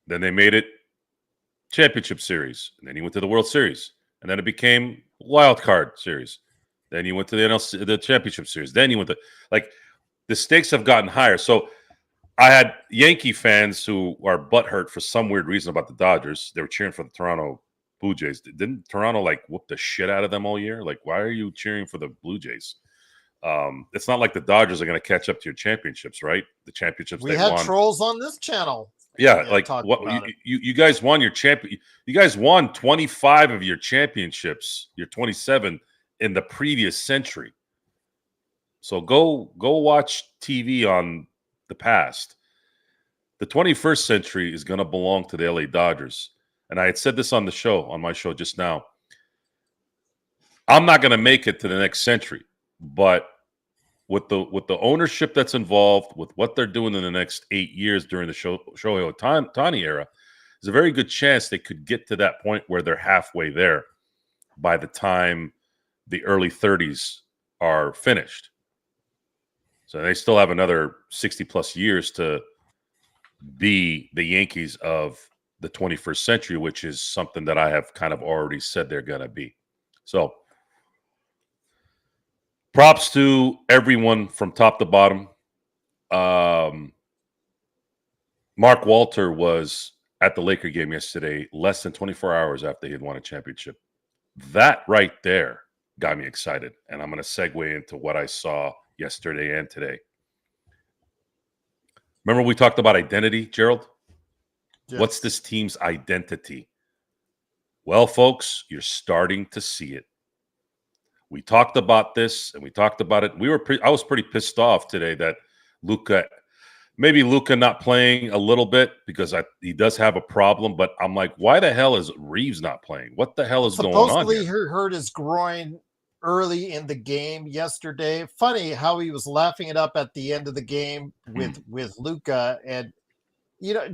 Then they made it championship series. And then you went to the World Series. And then it became wild card series. Then you went to the NLC, the championship series. Then you went to, like, the stakes have gotten higher. So I had Yankee fans who are butthurt for some weird reason about the Dodgers. They were cheering for the Toronto Blue Jays. Didn't Toronto like whoop the shit out of them all year? Like, why are you cheering for the Blue Jays? It's not like the Dodgers are going to catch up to your championships, right? The championships We they had won. trolls on this channel. Yeah, like what you guys won your champion. You guys won 25 of your championships, your 27 in the previous century. So go watch TV on the past. The 21st century is going to belong to the LA Dodgers. And I had said this on the show, on my show just now. I'm not going to make it to the next century, but with the ownership that's involved, with what they're doing in the next 8 years during the Shohei Ohtani era, there's a very good chance they could get to that point where they're halfway there by the time the early 30s are finished. So they still have another 60 plus years to be the Yankees of the 21st century, which is something that I have kind of already said they're going to be. So props to everyone from top to bottom. Mark Walter was at the Laker game yesterday, less than 24 hours after he had won a championship. That right there got me excited. And I'm going to segue into what I saw yesterday and today. Remember we talked about identity, Gerald? Yes. What's this team's identity? Well, folks, you're starting to see it. We talked about this, and we talked about it. I was pretty pissed off today that Luka not playing a little bit because he does have a problem. But I'm like, why the hell is Reaves not playing? What the hell is going on here? Supposedly, he hurt his groin early in the game yesterday. Funny how he was laughing it up at the end of the game with Luka. And,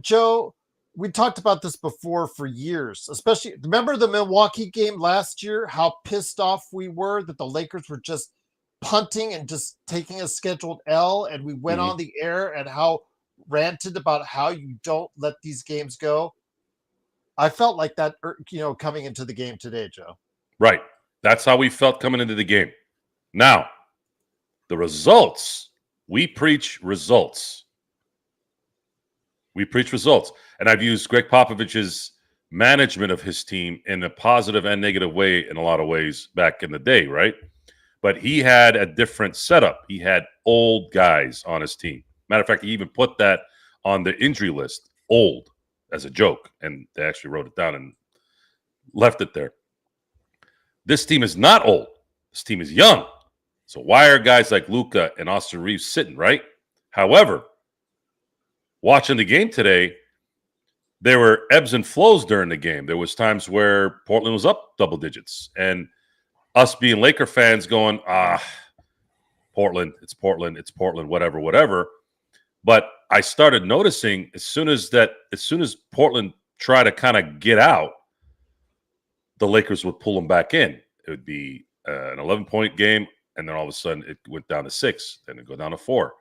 Joe, we talked about this before for years, especially remember the Milwaukee game last year, how pissed off we were that the Lakers were just punting and just taking a scheduled L. And we went on the air and how ranted about how you don't let these games go. I felt like that, coming into the game today, Joe. Right. That's how we felt coming into the game. Now, the results, we preach results. We preach results. And I've used Greg Popovich's management of his team in a positive and negative way in a lot of ways back in the day, right? But he had a different setup. He had old guys on his team. Matter of fact, he even put that on the injury list, old, as a joke. And they actually wrote it down and left it there. This team is not old. This team is young. So why are guys like Luka and Austin Reaves sitting, right? However, watching the game today, there were ebbs and flows during the game. There was times where Portland was up double digits. And us being Laker fans going, Portland, it's Portland, whatever. But I started noticing as soon as Portland tried to kind of get out, the Lakers would pull them back in. It would be an 11-point game, and then all of a sudden it went down to 6. Then it go down to 4.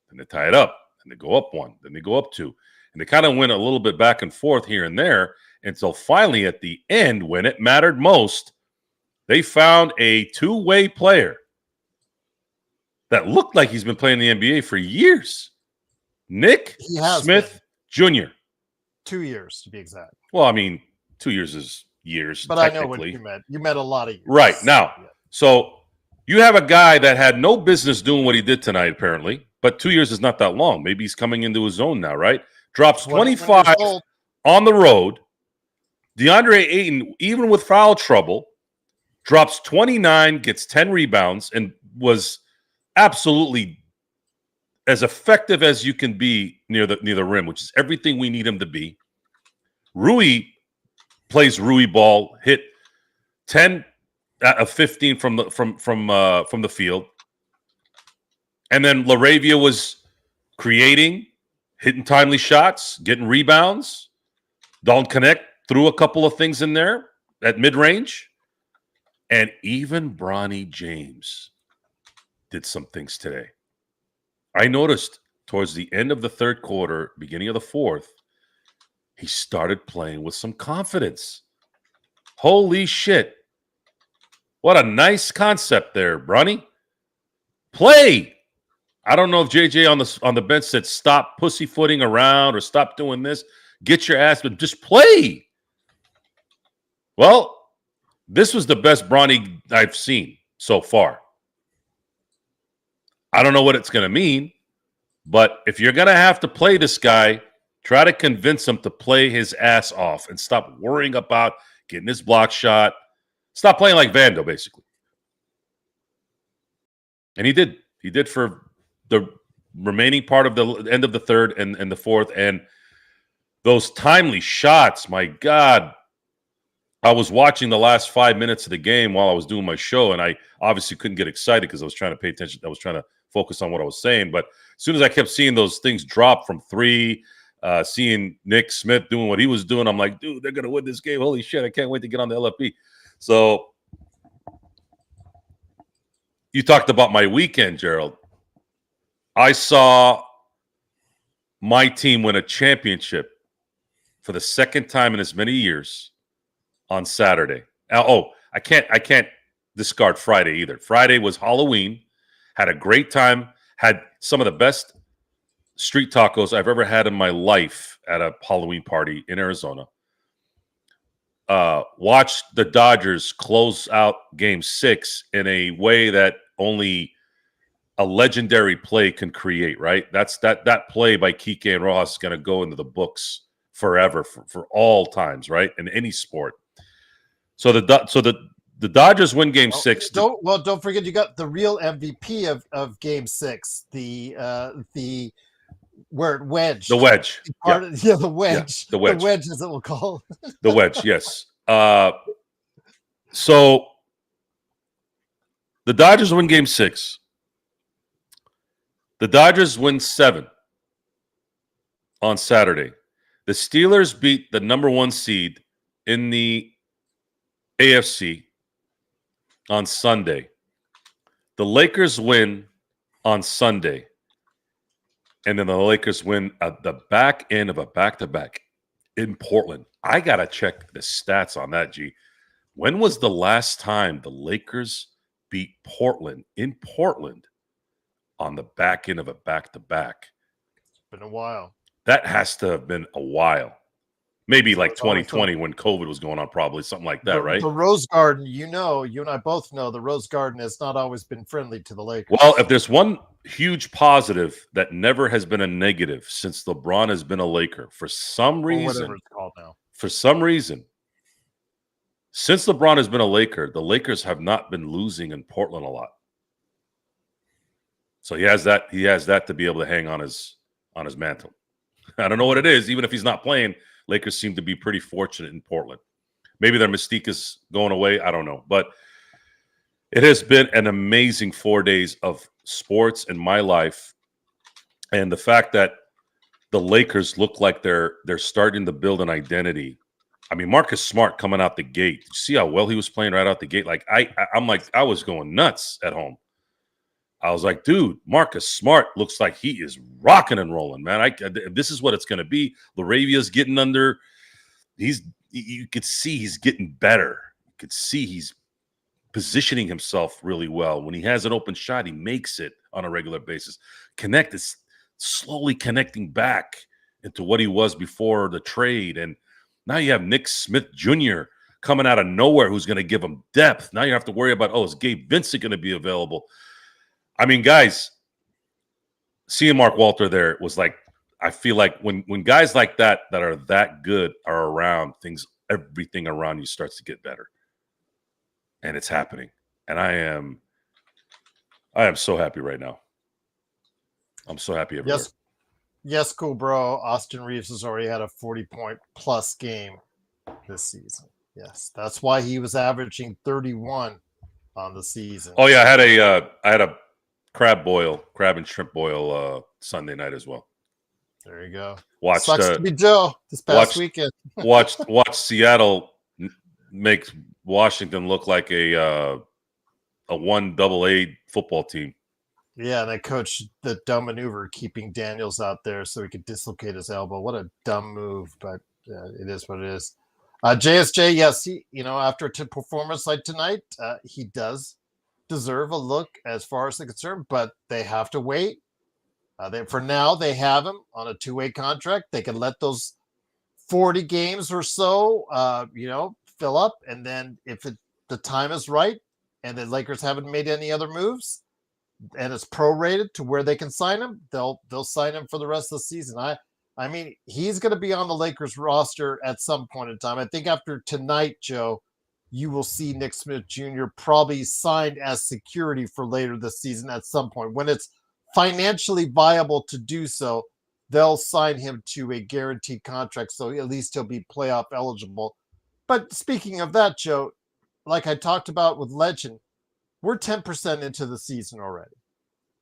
Then they tie it up. Then they go up 1. Then they go up 2. And they kind of went a little bit back and forth here and there until finally at the end, when it mattered most, they found a two-way player that looked like he's been playing the NBA for years. Nick Smith Jr. 2 years to be exact. Well, I mean, 2 years is years, but I know what you meant. You meant a lot of years. Right. Now, so you have a guy that had no business doing what he did tonight, apparently, but 2 years is not that long. Maybe he's coming into his own now, right? Drops 25 on the road. Deandre Ayton, even with foul trouble, drops 29, gets 10 rebounds, and was absolutely as effective as you can be near the rim, which is everything we need him to be. Rui plays Rui ball, hit 10 out of 15 from the field, and then LaRavia was creating, hitting timely shots, getting rebounds. Dalton Connect threw a couple of things in there at mid-range, and even Bronny James did some things today. I noticed towards the end of the third quarter, beginning of the fourth, he started playing with some confidence. Holy shit. What a nice concept there, Bronny. Play. I don't know if JJ on the bench said stop pussyfooting around or stop doing this. Get your ass, but just play. Well, this was the best Bronny I've seen so far. I don't know what it's going to mean, but if you're going to have to play this guy, try to convince him to play his ass off and stop worrying about getting his block shot. Stop playing like Vando, basically. And he did. He did for the remaining part of the end of the third and the fourth. And those timely shots, my God. I was watching the last 5 minutes of the game while I was doing my show, and I obviously couldn't get excited because I was trying to pay attention. I was trying to focus on what I was saying. But as soon as I kept seeing those things drop from three, seeing Nick Smith doing what he was doing, I'm like, dude, they're going to win this game. Holy shit, I can't wait to get on the LFP. So you talked about my weekend, Gerald. I saw my team win a championship for the second time in as many years on Saturday. Oh, I can't discard Friday either. Friday was Halloween. Had a great time. Had some of the best street tacos I've ever had in my life at a Halloween party in Arizona. Watched the Dodgers close out Game 6 in a way that only a legendary play can create, right? That's that play by Kike and Rojas is going to go into the books forever, for all times, right? In any sport. So the Dodgers win Game 6. Don't forget you got the real MVP of Game 6, the where it wedged. The wedge. The wedge. Yeah, the wedge. The wedge, as it will call. The wedge, yes. So the Dodgers win Game 6. The Dodgers win 7 on Saturday. The Steelers beat the number 1 seed in the AFC on Sunday. The Lakers win on Sunday. And then the Lakers win at the back end of a back-to-back in Portland. I got to check the stats on that, G. When was the last time the Lakers beat Portland in Portland on the back end of a back-to-back? It's been a while. That has to have been a while. Maybe like 2020 when COVID was going on, probably something like that, right? The Rose Garden, you and I both know the Rose Garden has not always been friendly to the Lakers. Well, if there's one huge positive that never has been a negative since LeBron has been a Laker, for some reason, whatever it's called now. For some reason, since LeBron has been a Laker, the Lakers have not been losing in Portland a lot. So he has that to be able to hang on his mantle. I don't know what it is. Even if he's not playing, Lakers seem to be pretty fortunate in Portland. Maybe their mystique is going away. I don't know. But it has been an amazing 4 days of sports in my life. And the fact that the Lakers look like they're starting to build an identity. I mean, Marcus Smart coming out the gate. Did you see how well he was playing right out the gate? Like I'm like, I was going nuts at home. I was like, dude, Marcus Smart looks like he is rocking and rolling, man. This is what it's going to be. Laravia's getting under. You could see he's getting better. You could see he's positioning himself really well. When he has an open shot, he makes it. on a regular basis. Connect is slowly connecting back into what he was before the trade. And now you have Nick Smith Jr. coming out of nowhere who's going to give him depth. Now you have to worry about, is Gabe Vincent going to be available? I mean, guys, seeing Mark Walter there was like, I feel like when guys like that are that good are around, everything around you starts to get better. And it's happening. And I am so happy right now. I'm so happy everywhere. Yes, cool, bro. Austin Reaves has already had a 40-point plus game this season. Yes, that's why he was averaging 31 on the season. Oh yeah, I had a crab and shrimp boil Sunday night as well. There you go. Sucks to be Joe this past weekend. watch Seattle make Washington look like a 1AA football team. Yeah, and I coached the dumb maneuver keeping Daniels out there so he could dislocate his elbow. What a dumb move, but it is what it is. JSJ, yes, after a performance like tonight, he does deserve a look as far as they're concerned, but they have to wait. For now, they have him on a 2-way contract. They can let those 40 games or so, fill up, and then if the time is right, and the Lakers haven't made any other moves, and it's prorated to where they can sign him, they'll sign him for the rest of the season. I mean, he's going to be on the Lakers roster at some point in time. I think after tonight, Joe, you will see Nick Smith Jr. probably signed as security for later this season at some point. When it's financially viable to do so, they'll sign him to a guaranteed contract, so at least he'll be playoff eligible. But speaking of that, Joe, like I talked about with Legend, we're 10% into the season already.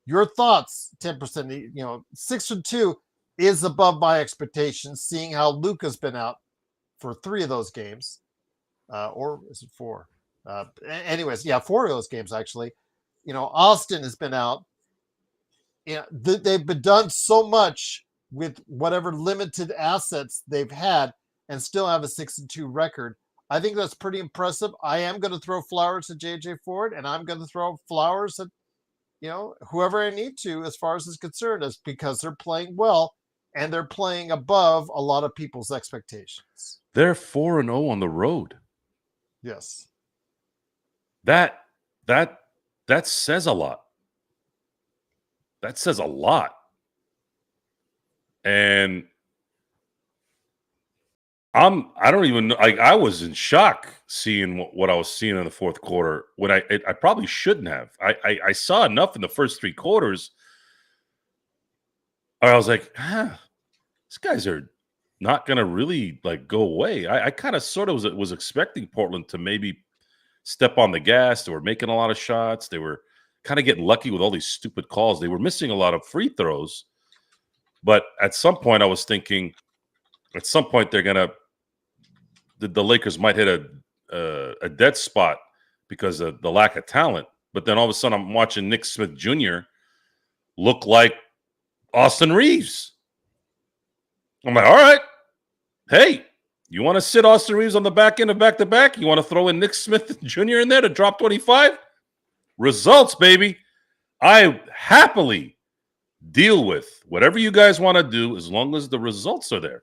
Your thoughts, 10%, 6-2 is above my expectations, seeing how Luka's been out for 3 of those games. Or is it 4? Anyways, 4 of those games, actually. Austin has been out. They've been done so much with whatever limited assets they've had and still have a 6-2 record. I think that's pretty impressive. I am going to throw flowers at JJ Ford, and I'm going to throw flowers at, whoever I need to as far as is concerned, is because they're playing well and they're playing above a lot of people's expectations. They're 4-0 on the road. Yes. That says a lot. That says a lot. And I don't even know. I was in shock seeing what I was seeing in the fourth quarter when I probably shouldn't have. I saw enough in the first 3 quarters. I was like, these guys are not going to really go away. I kind of sort of was expecting Portland to maybe step on the gas. They were making a lot of shots. They were kind of getting lucky with all these stupid calls. They were missing a lot of free throws. But at some point, I was thinking, at some point, they're going to the Lakers might hit a dead spot because of the lack of talent. But then all of a sudden, I'm watching Nick Smith Jr. look like Austin Reaves. I'm like, all right, hey, you want to sit Austin Reaves on the back end of back-to-back? You want to throw in Nick Smith Jr. in there to drop 25? Results, baby. I happily deal with whatever you guys want to do as long as the results are there.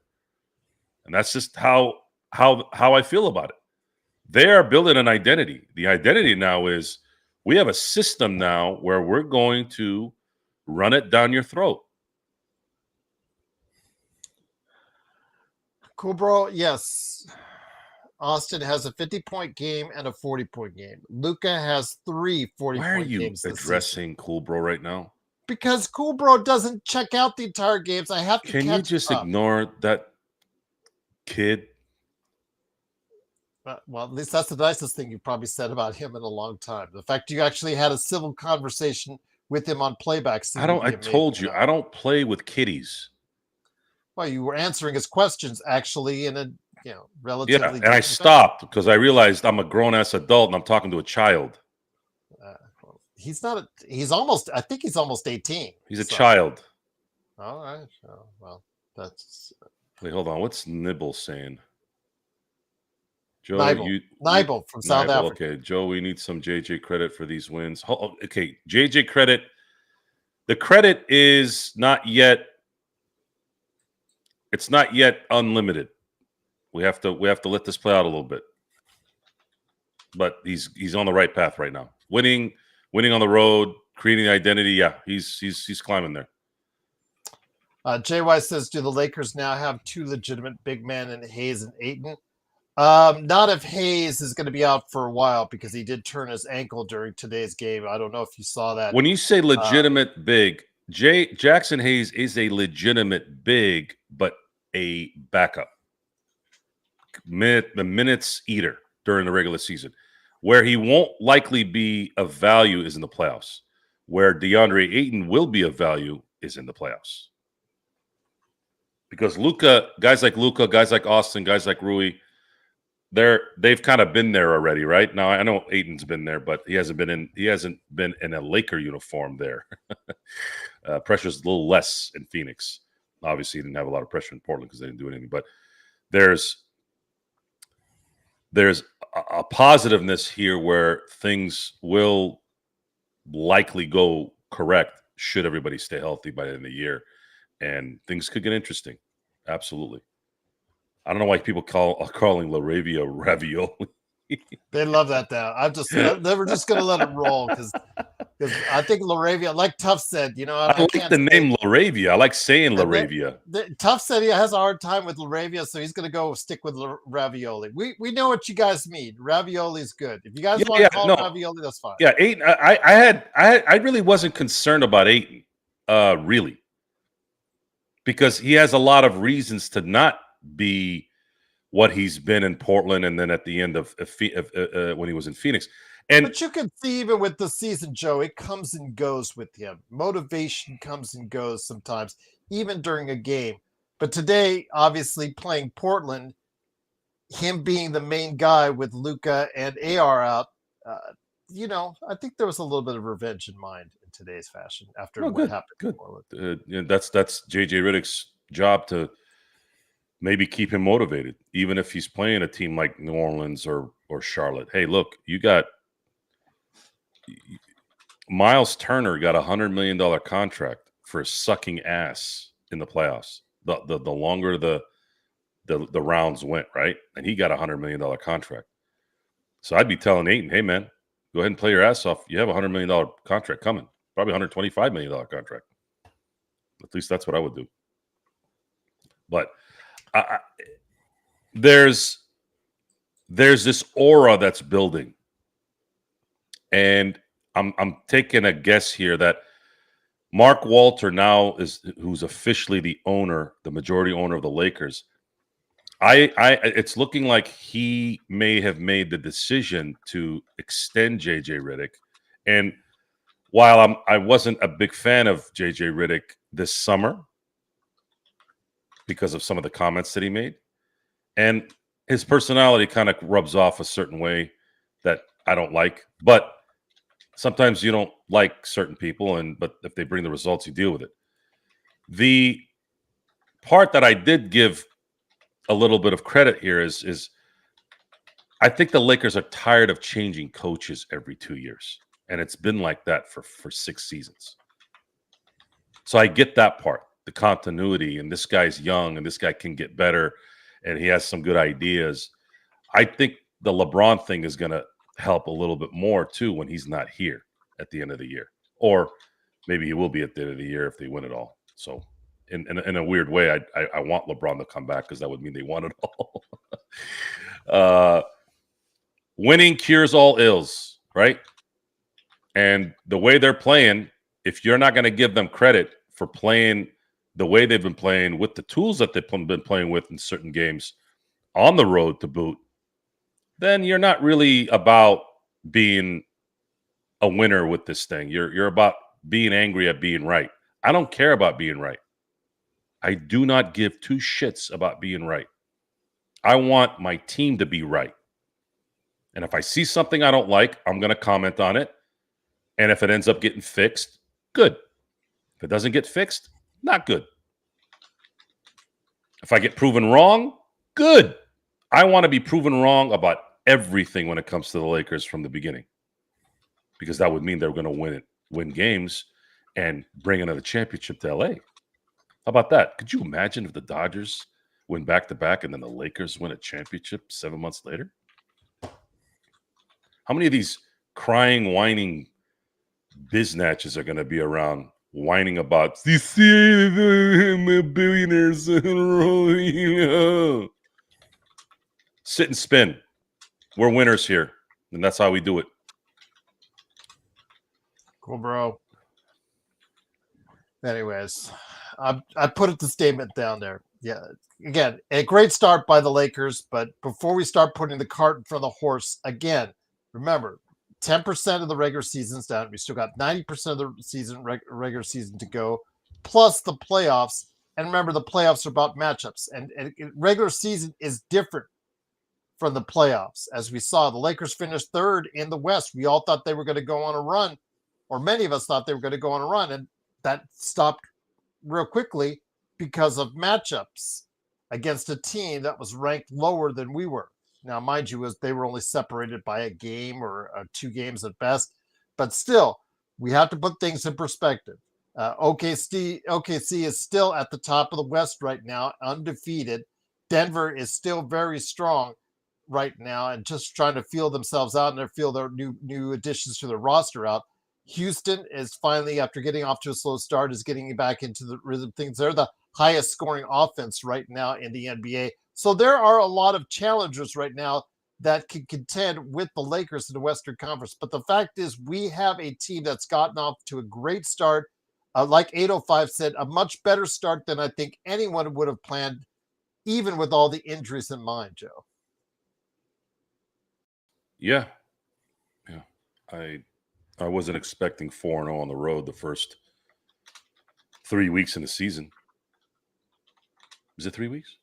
And that's just how I feel about it. They are building an identity. The identity now is we have a system now where we're going to run it down your throat. Cool, bro. Yes. Austin has a 50-point game and a 40-point game. Luka has 3 40-point games. Why are you addressing Cool Bro right now? Because Cool Bro doesn't check out the entire games. I have to. Can you just ignore that kid? Well, at least that's the nicest thing you've probably said about him in a long time. The fact you actually had a civil conversation with him on playback. I told you, I don't play with kiddies. Well, you were answering his questions actually in a relatively. Yeah, and I stopped because I realized I'm a grown-ass adult and I'm talking to a child. He's not. I think he's almost 18. He's a child. All right. Oh, well, that's. Wait, hold on. What's Nibble saying? Joe, Nibble from South Africa. Okay, Joe, we need some JJ credit for these wins. Okay, JJ credit The credit is not yet. It's not yet unlimited. We have to let this play out a little bit. But he's on the right path right now. Winning on the road, creating identity. Yeah, he's climbing there. JY says, do the Lakers now have two legitimate big men in Hayes and Ayton? Not if Hayes is going to be out for a while because he did turn his ankle during today's game. I don't know if you saw that. When you say legitimate big, Jackson Hayes is a legitimate big, but a backup. The minutes eater during the regular season. Where he won't likely be of value is in the playoffs. Where Deandre Ayton will be of value is in the playoffs. Because guys like Luka, guys like Austin, guys like Rui, they've kind of been there already, right? Now I know Ayton's been there, but he hasn't been in a Laker uniform there. Pressure's a little less in Phoenix. Obviously, he didn't have a lot of pressure in Portland because they didn't do anything. But there's a positiveness here where things will likely go correct should everybody stay healthy by the end of the year. And things could get interesting. Absolutely. I don't know why people are calling LaRavia ravioli. They love that now. They were just going to let it roll because I think LaRavia, like Tuff said, I like the name LaRavia. I like saying LaRavia. Tuff said he has a hard time with LaRavia, so he's going to go stick with ravioli. We know what you guys mean. Ravioli is good. If you guys want to call it ravioli, that's fine. Yeah, Ayton. I really wasn't concerned about Ayton, really, because he has a lot of reasons to not be what he's been in Portland, and then at the end of when he was in Phoenix. But you can see even with the season, Joe, it comes and goes with him. Motivation comes and goes sometimes, even during a game. But today, obviously, playing Portland, him being the main guy with Luka and AR out, I think there was a little bit of revenge in mind in today's fashion after what happened in Portland. That's JJ Redick's job to maybe keep him motivated, even if he's playing a team like New Orleans or Charlotte. Hey, look, you got Miles Turner got $100 million contract for sucking ass in the playoffs. The longer the rounds went, right? And he got $100 million contract. So I'd be telling Ayton, hey man, go ahead and play your ass off. You have a $100 million contract coming, probably $125 million contract. At least that's what I would do. But there's this aura that's building, and I'm taking a guess here that Mark Walter now who's officially the majority owner of the Lakers. It's looking like he may have made the decision to extend JJ Redick. And while I wasn't a big fan of JJ Redick this summer because of some of the comments that he made, and his personality kind of rubs off a certain way that I don't like, but sometimes you don't like certain people, but if they bring the results, you deal with it. The part that I did give a little bit of credit here is I think the Lakers are tired of changing coaches every 2 years, and it's been like that for 6 seasons. So I get that part, the continuity, and this guy's young, and this guy can get better, and he has some good ideas. I think the LeBron thing is going to help a little bit more too when he's not here at the end of the year, or maybe he will be at the end of the year if they win it all. So in a weird way, I want LeBron to come back because that would mean they won it all. Winning cures all ills, right? And the way they're playing, if you're not going to give them credit for playing the way they've been playing with the tools that they've been playing with in certain games on the road to boot, then you're not really about being a winner with this thing. You're about being angry at being right. I don't care about being right. I do not give two shits about being right. I want my team to be right. And if I see something I don't like, I'm going to comment on it. And if it ends up getting fixed, good. If it doesn't get fixed, not good. If I get proven wrong, good. I want to be proven wrong about everything when it comes to the Lakers from the beginning, because that would mean they're going to win games. and bring another championship to LA. How about that? Could you imagine if the Dodgers win back-to-back and then the Lakers win a championship 7 months later? How many of these crying, whining biznatches are going to be around whining about these billionaires? Sit and spin. We're winners here, and that's how we do it. Cool, bro. Anyways, I put the statement down there. Yeah, again, a great start by the Lakers, but before we start putting the cart in front of the horse, again, remember, 10% of the regular season's done. We still got 90% of the season regular season to go, plus the playoffs. And remember, the playoffs are about matchups, and regular season is different from the playoffs. As we saw, the Lakers finished third in the West. We all thought they were going to go on a run, or many of us thought they were going to go on a run, and that stopped real quickly because of matchups against a team that was ranked lower than we were. Now, mind you, they were only separated by a game or 2 games at best, but still, we have to put things in perspective. OKC is still at the top of the West right now, undefeated. Denver is still very strong right now and just trying to feel themselves out and feel their new additions to their roster out. Houston is finally, after getting off to a slow start, is getting back into the rhythm of things. They're the highest scoring offense right now in the NBA. So there are a lot of challengers right now that can contend with the Lakers in the Western Conference. But the fact is, we have a team that's gotten off to a great start. Like 805 said, a much better start than I think anyone would have planned, even with all the injuries in mind, Joe. Yeah. I wasn't expecting 4-0 on the road the first 3 weeks in the season. Is it 3 weeks?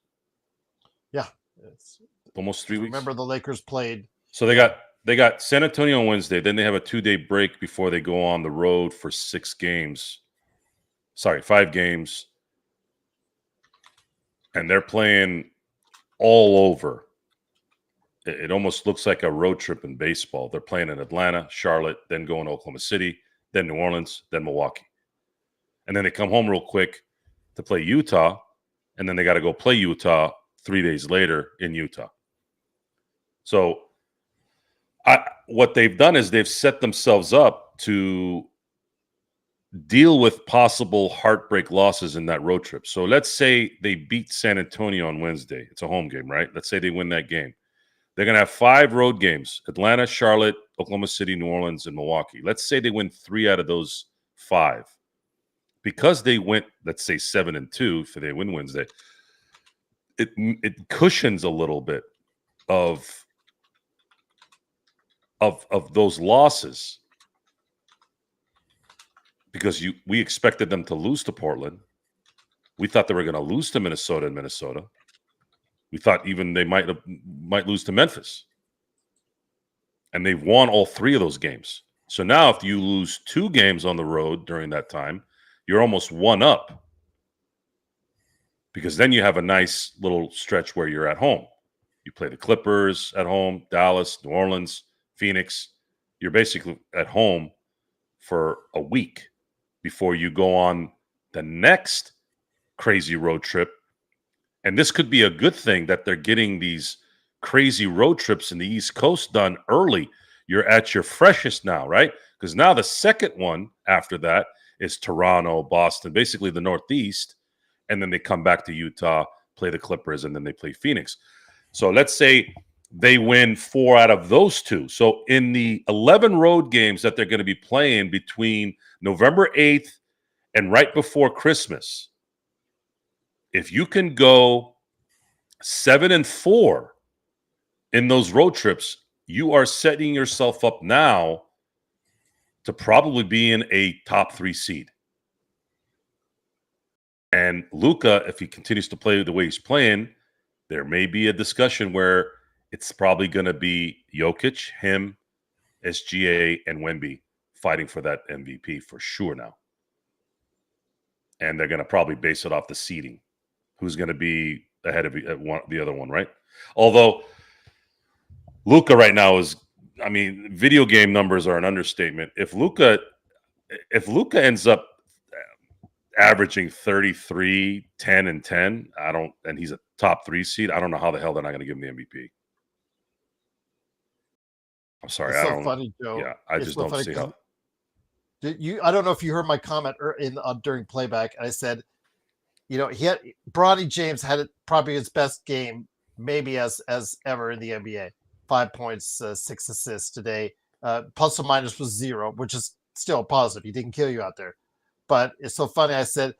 Yeah. It's almost 3 weeks. Remember, the Lakers played. So they got San Antonio on Wednesday. Then they have a 2-day break before they go on the road for 5 games. And they're playing all over. It almost looks like a road trip in baseball. They're playing in Atlanta, Charlotte, then going to Oklahoma City, then New Orleans, then Milwaukee. And then they come home real quick to play Utah, and then they got to go play Utah 3 days later in Utah. So what they've done is they've set themselves up to deal with possible heartbreak losses in that road trip. So let's say they beat San Antonio on Wednesday. It's a home game, right? Let's say they win that game. They're going to have 5 road games: Atlanta, Charlotte, Oklahoma City, New Orleans, and Milwaukee. Let's say they win 3 out of those 5. Because they went, let's say 7-2, if they win Wednesday, it cushions a little bit of those losses, because we expected them to lose to Portland. We thought they were going to lose to Minnesota and Minnesota. We thought even they might lose to Memphis. And they've won all 3 of those games. So now if you lose 2 games on the road during that time, you're almost 1 up. Because then you have a nice little stretch where you're at home. You play the Clippers at home, Dallas, New Orleans, Phoenix. You're basically at home for a week before you go on the next crazy road trip. And this could be a good thing that they're getting these crazy road trips in the East Coast done early. You're at your freshest now, right? Because now the second one after that is Toronto, Boston, basically the Northeast. And then they come back to Utah, play the Clippers, and then they play Phoenix. So let's say they win 4 out of those 2. So in the 11 road games that they're going to be playing between November 8th and right before Christmas, if you can go 7-4 in those road trips, you are setting yourself up now to probably be in a top 3 seed. And Luka, if he continues to play the way he's playing, there may be a discussion where it's probably going to be Jokic, him, SGA, and Wemby fighting for that MVP for sure now. And they're going to probably base it off the seeding. Who's going to be ahead of the other one, right? Although Luka right now video game numbers are an understatement. If Luka ends up averaging 33, 10, and 10. And he's a top 3 seed. I don't know how the hell they're not going to give him the MVP. I'm sorry. It's so funny, Joe. Yeah, I It's just so don't funny see 'cause how. I don't know if you heard my comment during playback. I said, Bronny James had probably his best game, maybe as ever in the NBA. 5 points, 6 assists today. Plus or minus was 0, which is still positive. He didn't kill you out there. But it's so funny. I said,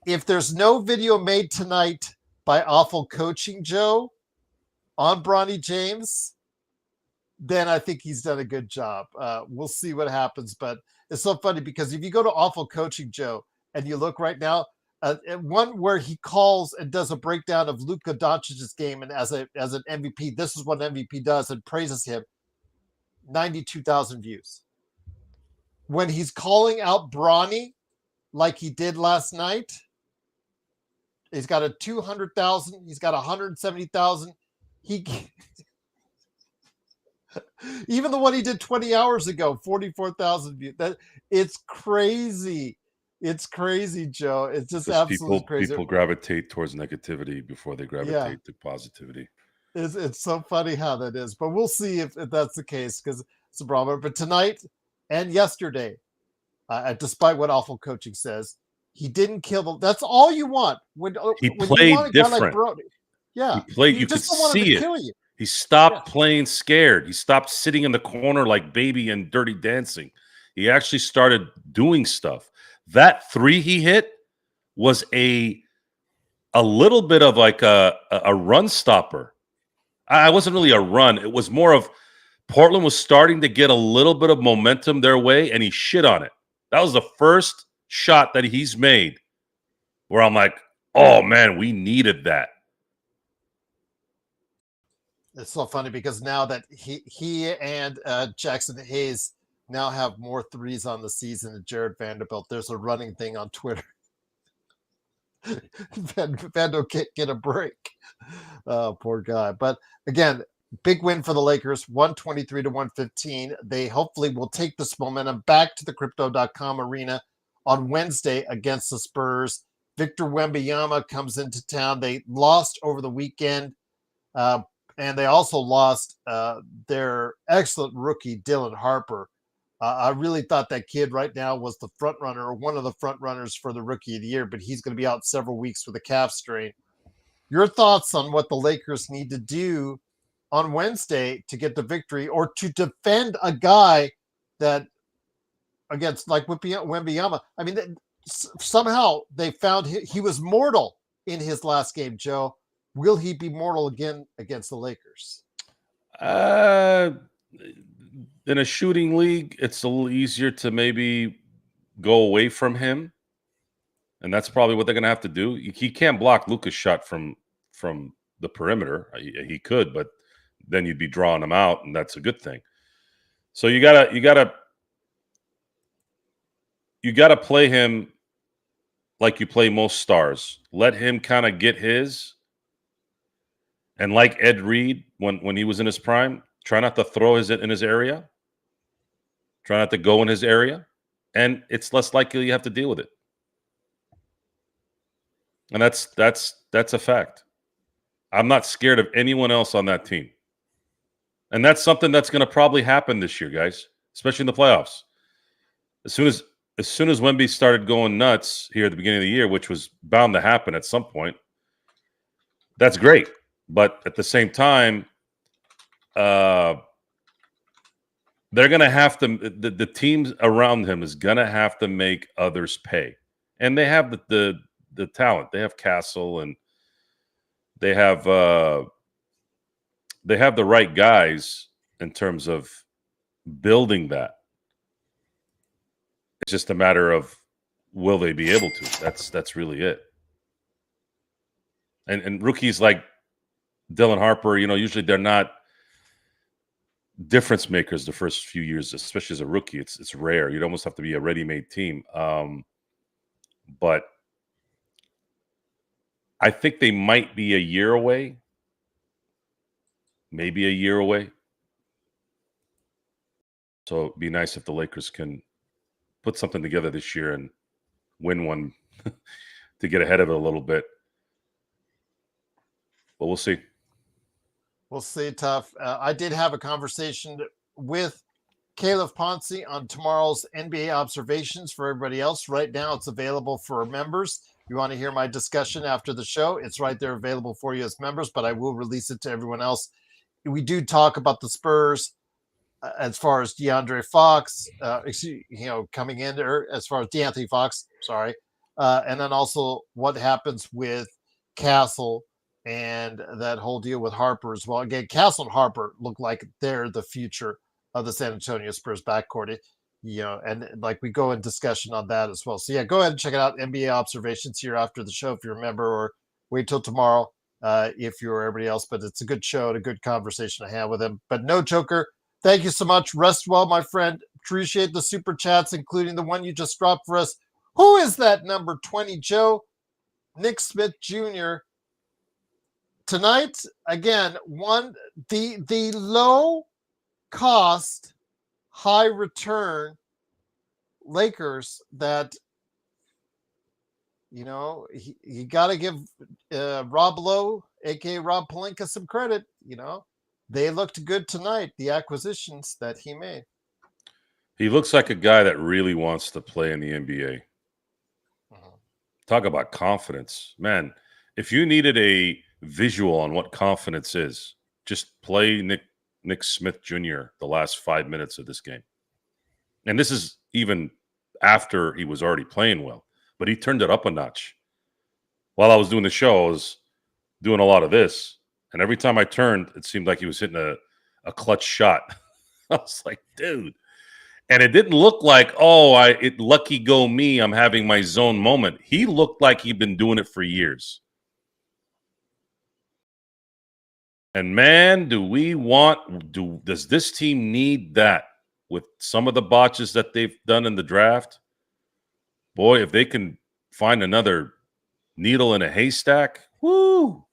if there's no video made tonight by awful coaching, Joe, on Bronny James, then I think he's done a good job. We'll see what happens. But it's so funny because if you go to awful coaching, Joe, and you look right now, one where he calls and does a breakdown of Luka Doncic's game, and as an MVP, this is what an MVP does, and praises him. 92,000 views. When he's calling out Bronny like he did last night, he's got a 200,000. He's got 170,000. He even the one he did 20 hours ago, 44,000 views. It's crazy. It's crazy, Joe. It's just absolutely crazy. People gravitate towards negativity before they gravitate to positivity. It's so funny how that is, but we'll see if that's the case because it's a problem. But tonight and yesterday, despite what awful coaching says, he didn't kill them. That's all you want when played you want a different. guy like Brody. Yeah, he played. You just could don't want him see to it. kill you. He stopped playing scared. He stopped sitting in the corner like Baby and Dirty Dancing. He actually started doing stuff. That 3 he hit was a little bit of like a run stopper. I wasn't really a run. It was more of Portland was starting to get a little bit of momentum their way, and he shit on it. That was the first shot that he's made where I'm like, oh, man, we needed that. It's so funny because now that he and Jackson Hayes now have more threes on the season than Jared Vanderbilt, there's a running thing on Twitter. Vando can't get a break. Oh, poor guy. But again, big win for the Lakers, 123-115. They hopefully will take this momentum back to the Crypto.com arena on Wednesday against the Spurs. Victor Wembanyama comes into town. They lost over the weekend. And they also lost their excellent rookie, Dylan Harper. I really thought that kid right now was the front runner or one of the front runners for the rookie of the year, but he's going to be out several weeks with a calf strain. Your thoughts on what the Lakers need to do on Wednesday to get the victory or to defend a guy that against like Wembanyama? I mean, somehow they found he was mortal in his last game, Joe. Will he be mortal again against the Lakers? In a shooting league, it's a little easier to maybe go away from him. And that's probably what they're going to have to do. He can't block Luka's shot from the perimeter. He could, but then you'd be drawing him out, and that's a good thing. So you gotta play him like you play most stars. Let him kind of get his. And like Ed Reed, when he was in his prime, try not to throw in his area. Try not to go in his area. And it's less likely you have to deal with it. And that's a fact. I'm not scared of anyone else on that team. And that's something that's going to probably happen this year, guys, especially in the playoffs. As soon as Wemby started going nuts here at the beginning of the year, which was bound to happen at some point, that's great. But at the same time, they're going to have to the teams around him is going to have to make others pay. And they have the talent. They have Castle, and they have the right guys in terms of building that. It's just a matter of will they be able to? That's really it. And rookies like Dylan Harper, usually they're not difference makers the first few years, especially as a rookie. It's rare. You'd almost have to be a ready-made team. But I think they might be a year away, maybe a year away. So it'd be nice if the Lakers can put something together this year and win one to get ahead of it a little bit. But we'll see. We'll see. Tough. I did have a conversation with Caleb Ponce on tomorrow's NBA observations for everybody else. Right now, it's available for members. If you want to hear my discussion after the show, it's right there available for you as members, but I will release it to everyone else. We do talk about the Spurs as far as DeAndre Fox, coming in, or as far as DeAnthony Fox, sorry. And then also what happens with Castle and that whole deal with Harper as well. Again, Castle and Harper look like they're the future of the San Antonio Spurs backcourt. And like we go in discussion on that as well. So yeah, go ahead and check it out. NBA observations here after the show if you're a member, or wait till tomorrow if you're everybody else. But it's a good show and a good conversation I have with him. But no, Joker, thank you so much. Rest well, my friend. Appreciate the super chats, including the one you just dropped for us. Who is that number 20, Joe? Nick Smith Jr. Tonight, again, the low cost, high return Lakers that, you got to give Rob Lowe, aka Rob Pelinka, some credit. They looked good tonight, the acquisitions that he made. He looks like a guy that really wants to play in the NBA. Talk about confidence. Man, if you needed a visual on what confidence is, just play Nick Smith Jr. the last 5 minutes of this game. And this is even after he was already playing well, but he turned it up a notch. While I was doing the show, I was doing a lot of this, and every time I turned, it seemed like he was hitting a clutch shot. I was like, dude. And it didn't look like, lucky go me, I'm having my zone moment. He looked like he'd been doing it for years. And man, does this team need that with some of the botches that they've done in the draft? Boy, if they can find another needle in a haystack, woo.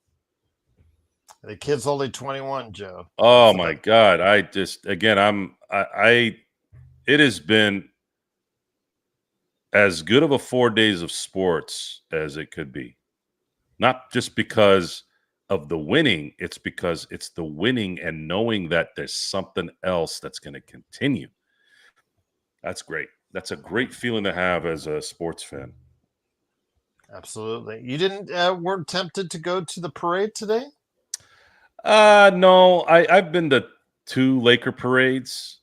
The kid's only 21, Joe. Oh my God. It has been as good of a 4 days of sports as it could be. Not just because of the winning, it's because it's the winning and knowing that there's something else that's going to continue. That's great. That's a great feeling to have as a sports fan. Absolutely. You weren't tempted to go to the parade today? No. I've been to 2 Laker parades.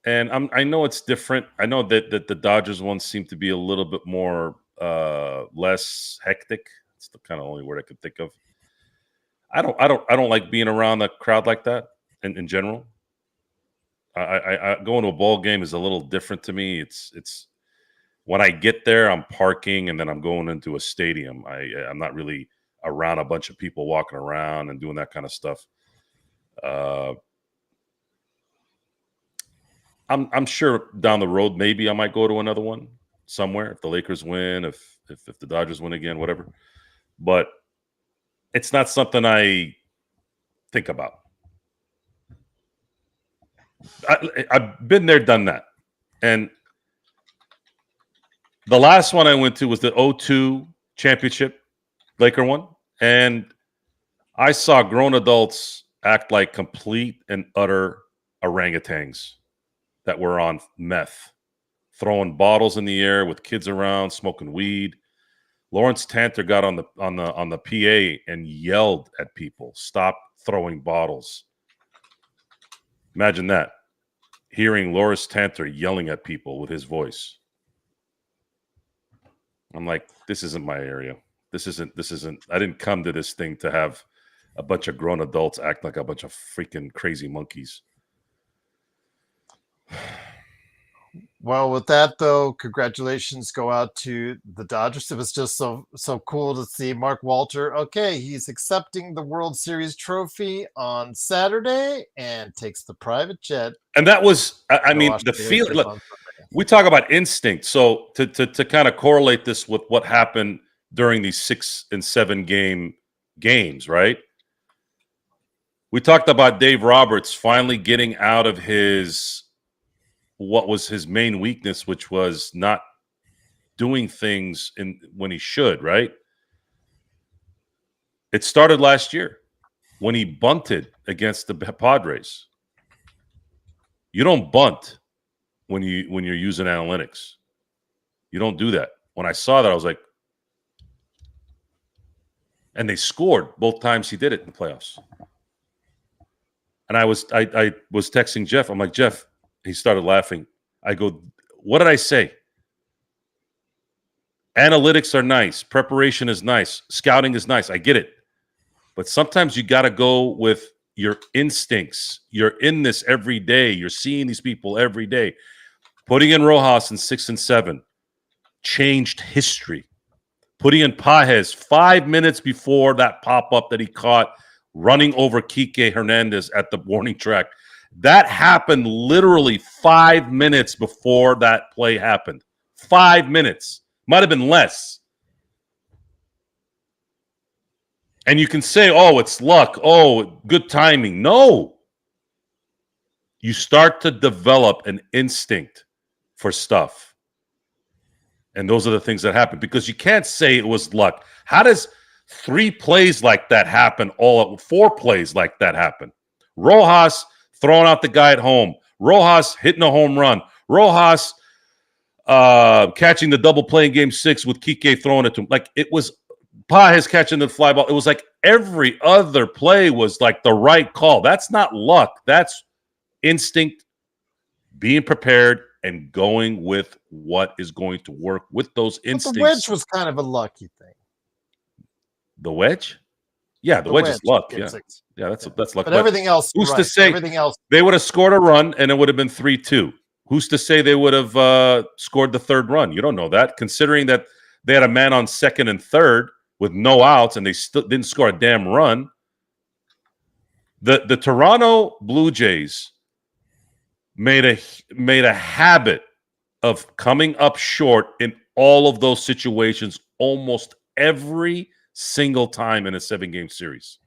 And I know it's different. I know that the Dodgers ones seem to be a little bit more less hectic. It's the kind of only word I could think of. I don't like being around a crowd like that in general. I going to a ball game is a little different to me. It's when I get there, I'm parking and then I'm going into a stadium. I'm not really around a bunch of people walking around and doing that kind of stuff. I'm sure down the road, maybe I might go to another one somewhere if the Lakers win, if the Dodgers win again, whatever. But it's not something I think about. I've been there, done that. And the last one I went to was the 2002 championship, Laker one. And I saw grown adults act like complete and utter orangutans that were on meth, throwing bottles in the air with kids around, smoking weed. Lawrence Tanter got on the PA and yelled at people, "Stop throwing bottles." Imagine that. Hearing Lawrence Tanter yelling at people with his voice. I'm like, this isn't my area. This isn't I didn't come to this thing to have a bunch of grown adults act like a bunch of freaking crazy monkeys. Well, with that, though, congratulations go out to the Dodgers. It was just so cool to see Mark Walter. Okay, he's accepting the World Series trophy on Saturday and takes the private jet. And that was, I mean, the feeling. Look, we talk about instinct. So to kind of correlate this with what happened during these 6 and 7 games, right? We talked about Dave Roberts finally getting out of what was his main weakness, which was not doing things when he should, right? It started last year when he bunted against the Padres. You don't bunt when you're using analytics. You don't do that. When I saw that, I was like, and they scored both times he did it in the playoffs. And I was texting Jeff. I'm like, Jeff, he started laughing. I go, what did I say? Analytics are nice. Preparation is nice. Scouting is nice. I get it. But sometimes you got to go with your instincts. You're in this every day. You're seeing these people every day. Putting in Rojas in 6 and 7 changed history. Putting in Pajes 5 minutes before that pop-up that he caught running over Kike Hernandez at the warning track. That happened literally 5 minutes before that play happened. 5 minutes. Might have been less. And you can say, oh, it's luck. Oh, good timing. No. You start to develop an instinct for stuff. And those are the things that happen. Because you can't say it was luck. How does 3 plays like that happen? 4 plays like that happen? Rojas throwing out the guy at home. Rojas hitting a home run. Rojas catching the double play in Game 6 with Kike throwing it to him. Like, it was Pajes catching the fly ball. It was like every other play was like the right call. That's not luck. That's instinct, being prepared, and going with what is going to work with those instincts. But the wedge was kind of a lucky thing. The wedge? Yeah, the wedge is luck. Yeah. Yeah, that's luck. But everything else, who's to say everything else, they would have scored a run and it would have been 3-2? Who's to say they would have scored the third run? You don't know that, considering that they had a man on second and third with no outs and they still didn't score a damn run. The Toronto Blue Jays made a habit of coming up short in all of those situations almost every single time in a 7-game series.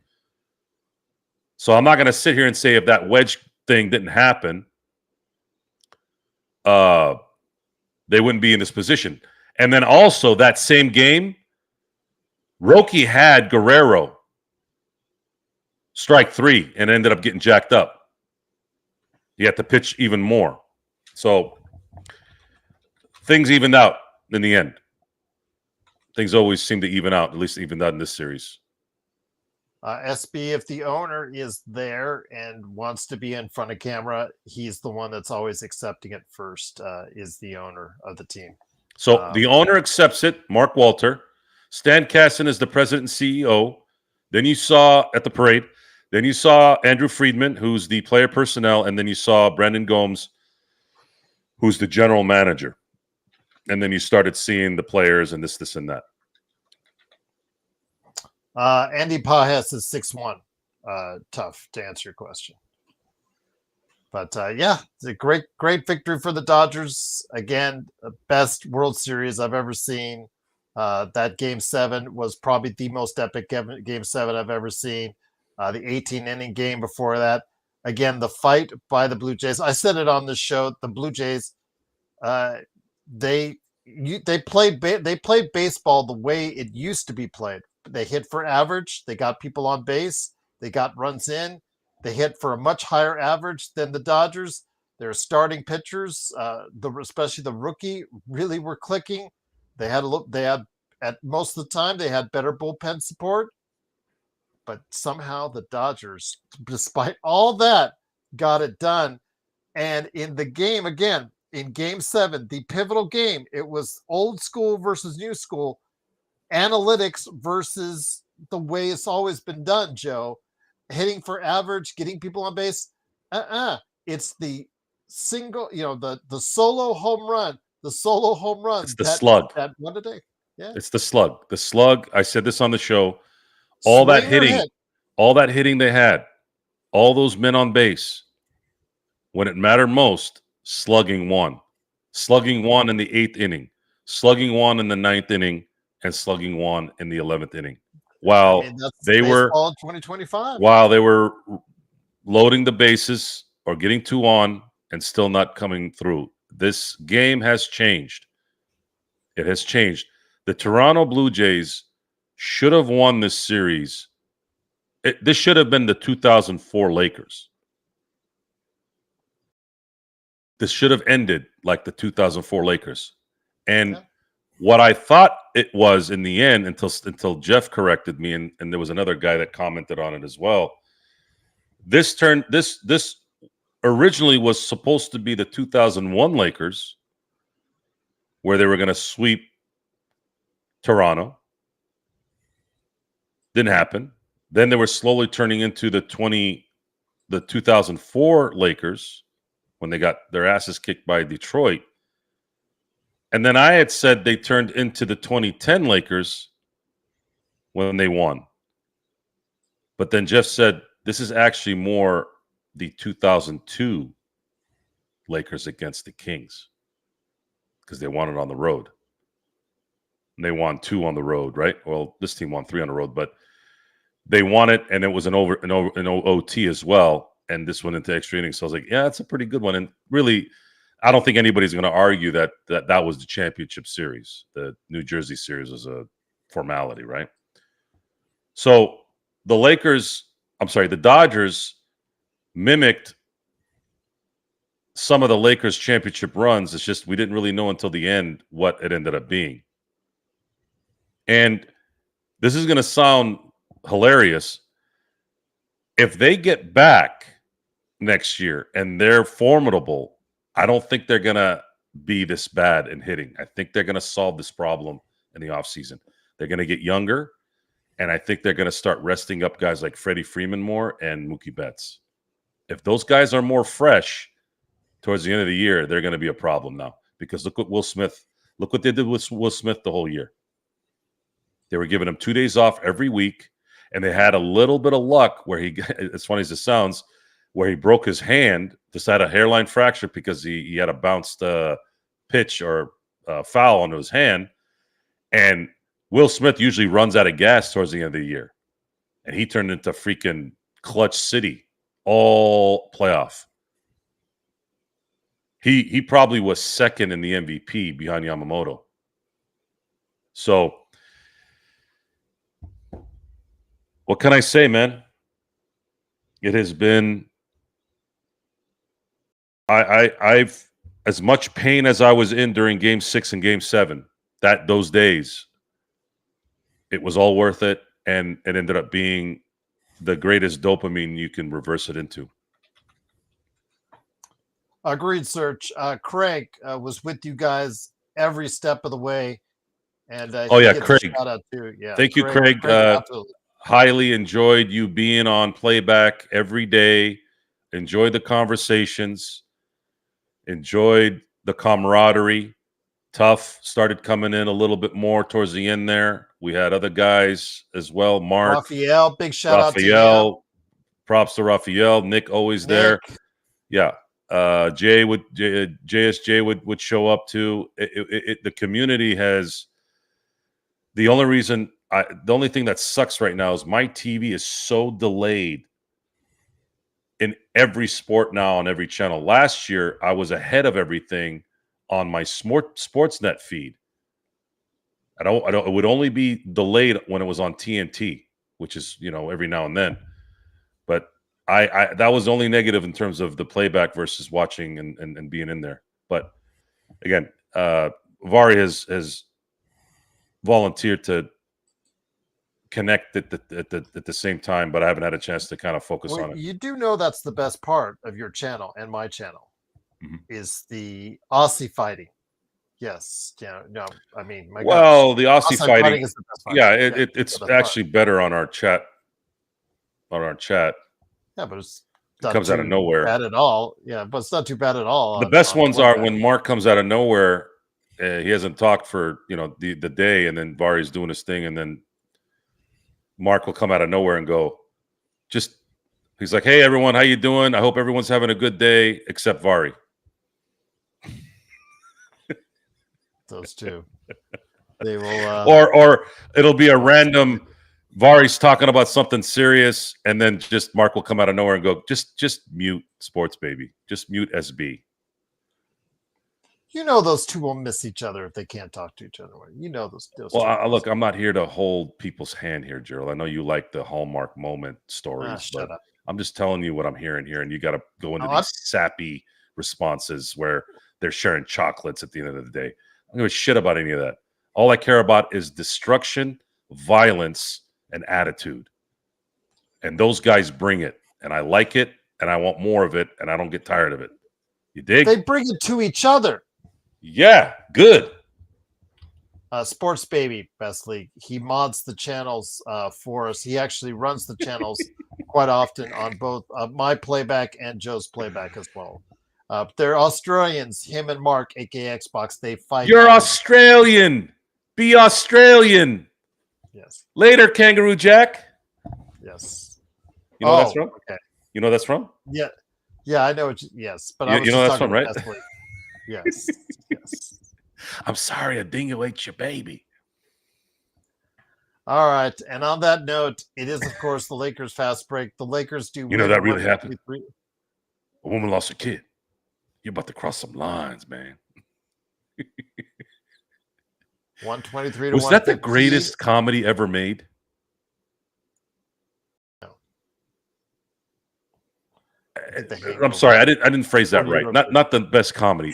So I'm not going to sit here and say if that wedge thing didn't happen, they wouldn't be in this position. And then also that same game, Roki had Guerrero strike 3 and ended up getting jacked up. He had to pitch even more. So things evened out in the end. Things always seem to even out, at least evened out in this series. SB, if the owner is there and wants to be in front of camera, he's the one that's always accepting it first, is the owner of the team. So the owner accepts it, Mark Walter. Stan Casson is the president and CEO. Then you saw at the parade, then you saw Andrew Friedman, who's the player personnel, and then you saw Brandon Gomes, who's the general manager. And then you started seeing the players and this, and that. Andy Pajes is 6-1. Tough to answer your question. But yeah, it's a great victory for the Dodgers. Again, the best World Series I've ever seen. That Game 7 was probably the most epic Game 7 I've ever seen. The 18-inning game before that. Again, the fight by the Blue Jays. I said it on this show. The Blue Jays, they played baseball the way it used to be played. They hit for average. They got people on base. They got runs in. They hit for a much higher average than the Dodgers. Their starting pitchers, especially the rookie, really were clicking. They had at most of the time they had better bullpen support. But somehow the Dodgers, despite all that, got it done. And in the game, again, in Game 7, the pivotal game, it was old school versus new school, analytics versus the way it's always been done, Joe. Hitting for average, getting people on base. It's the single, the solo home run. The solo home run. It's the slug. That one a day. Yeah. It's the slug. The slug, I said this on the show. All that hitting they had, all those men on base, when it mattered most, slugging won. Slugging won in the 8th inning, slugging won in the 9th inning, and slugging won in the 11th inning. While they were 2025. While they were loading the bases or getting 2 on and still not coming through. This game has changed. It has changed. The Toronto Blue Jays should have won this series. This should have been the 2004 Lakers. This should have ended like the 2004 Lakers. And what I thought it was in the end, until Jeff corrected me, and there was another guy that commented on it as well. This originally was supposed to be the 2001 Lakers, where they were going to sweep Toronto. Didn't happen. Then they were slowly turning into the 2004 Lakers when they got their asses kicked by Detroit. And then I had said they turned into the 2010 Lakers when they won. But then Jeff said this is actually more the 2002 Lakers against the Kings because they won it on the road. And they won 2 on the road, right? Well, this team won 3 on the road, but they won it, and it was an OT as well. And this went into extra innings. So I was like, yeah, that's a pretty good one. And really, I don't think anybody's going to argue that was the championship series. The New Jersey series was a formality, right? So the Dodgers mimicked some of the Lakers' championship runs. It's just we didn't really know until the end what it ended up being. And this is going to sound hilarious. If they get back next year and they're formidable, I don't think they're going to be this bad in hitting. I think they're going to solve this problem in the offseason. They're going to get younger, and I think they're going to start resting up guys like Freddie Freeman more and Mookie Betts. If those guys are more fresh towards the end of the year, they're going to be a problem now. Because look what they did with Will Smith the whole year. They were giving him 2 days off every week, and they had a little bit of luck where as funny as it sounds, where he broke his hand, just had a hairline fracture because he had a bounced pitch or foul onto his hand. And Will Smith usually runs out of gas towards the end of the year. And he turned into freaking clutch city all playoff. He probably was second in the MVP behind Yamamoto. So what can I say, man? It has been I've as much pain as I was in during Game 6 and Game 7, those days, it was all worth it, and it ended up being the greatest dopamine you can reverse it into. Agreed, Serge. Craig was with you guys every step of the way. And Craig. Shout out too. Yeah, thank you, Craig. Highly enjoyed you being on playback every day. Enjoyed the conversations. Enjoyed the camaraderie. Tough started coming in a little bit more towards the end there. We had other guys as well. Mark. Raphael, big shout out to him. Props to Raphael. Nick always there. Yeah. JSJ would show up too. The community has the only thing that sucks right now is my TV is so delayed in every sport now on every channel. Last year, I was ahead of everything on my Sportsnet feed. It would only be delayed when it was on TNT, which is, every now and then. But that was the only negative in terms of the playback versus watching and being in there. But again, Vari has volunteered to connect at the same time, but I haven't had a chance to kind of focus on it. You do know that's the best part of your channel and my channel is the Aussie fighting. Yes. Yeah. No, I mean, the Aussie fighting is the best part. Yeah, it's actually better on our chat. Yeah, but it comes out of nowhere. Bad at all. Yeah, but it's not too bad at all. The best ones are when Mark comes out of nowhere. He hasn't talked for the day, and then Vari's doing his thing, and then Mark will come out of nowhere and go, he's like, "Hey everyone, how you doing? I hope everyone's having a good day, except Vari." Those two, they will, or it'll be a random. Vari's talking about something serious, and then just Mark will come out of nowhere and go, just mute sports, baby. Just mute SB. You know those two will miss each other if they can't talk to each other. You know those Well, two. look, I'm not here to hold people's hand here, Gerald. I know you like the Hallmark moment stories, Shut but up. I'm just telling you what I'm hearing here, and you got to go into No, these sappy responses where they're sharing chocolates at the end of the day. I don't give a shit about any of that. All I care about is destruction, violence, and attitude. And those guys bring it, and I like it, and I want more of it, and I don't get tired of it. You dig? They bring it to each other. Yeah, good. Sports Baby, Best League. He mods the channels for us. He actually runs the channels quite often on both my playback and Joe's playback as well. They're Australians, him and Mark, aka Xbox. They fight. You're Australian. Be Australian. Yes. Later, Kangaroo Jack. Yes. You know that's from? Okay. You know that's from? Yeah. Yeah, I know. Yes, but you know that's from, right? Yes. Yes. I'm sorry, a dingo ate your baby. All right. And on that note, it is, of course, the Lakers fast break. The Lakers do. You know that really happened. A woman lost a kid. You're about to cross some lines, man. 123 to 115. Was that the greatest comedy ever made? No. I'm sorry, I didn't phrase that right. Not the best comedy.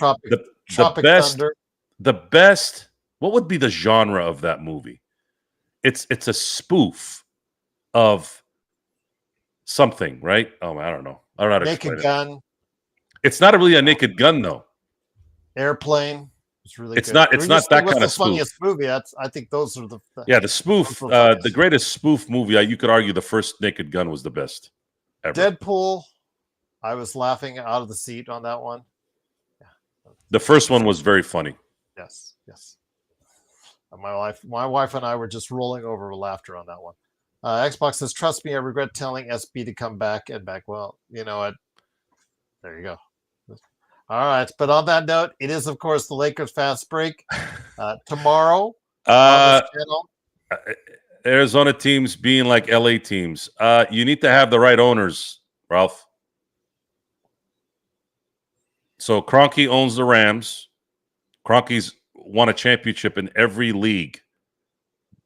Tropic best Thunder. The best. What would be the genre of that movie? It's a spoof of something, right? Oh, I don't know. I don't know how to explain Naked Gun. It's not really a Naked Gun, though. Airplane. It's really. It's good. not. It's not that kind of spoof. Funniest movie. I think those are the the spoof. The greatest spoof movie. You could argue the first Naked Gun was the best ever. Deadpool. I was laughing out of the seat on that one. Yeah. The first one was very funny. Yes. My wife and I were just rolling over with laughter on that one. Xbox says, "Trust me, I regret telling SB to come back and back." Well, you know what? There you go. All right, but on that note, it is of course the Lakers fast break tomorrow on this channel. Arizona teams being like LA teams, you need to have the right owners, Ralph. So Kroenke owns the Rams. Kroenke's won a championship in every league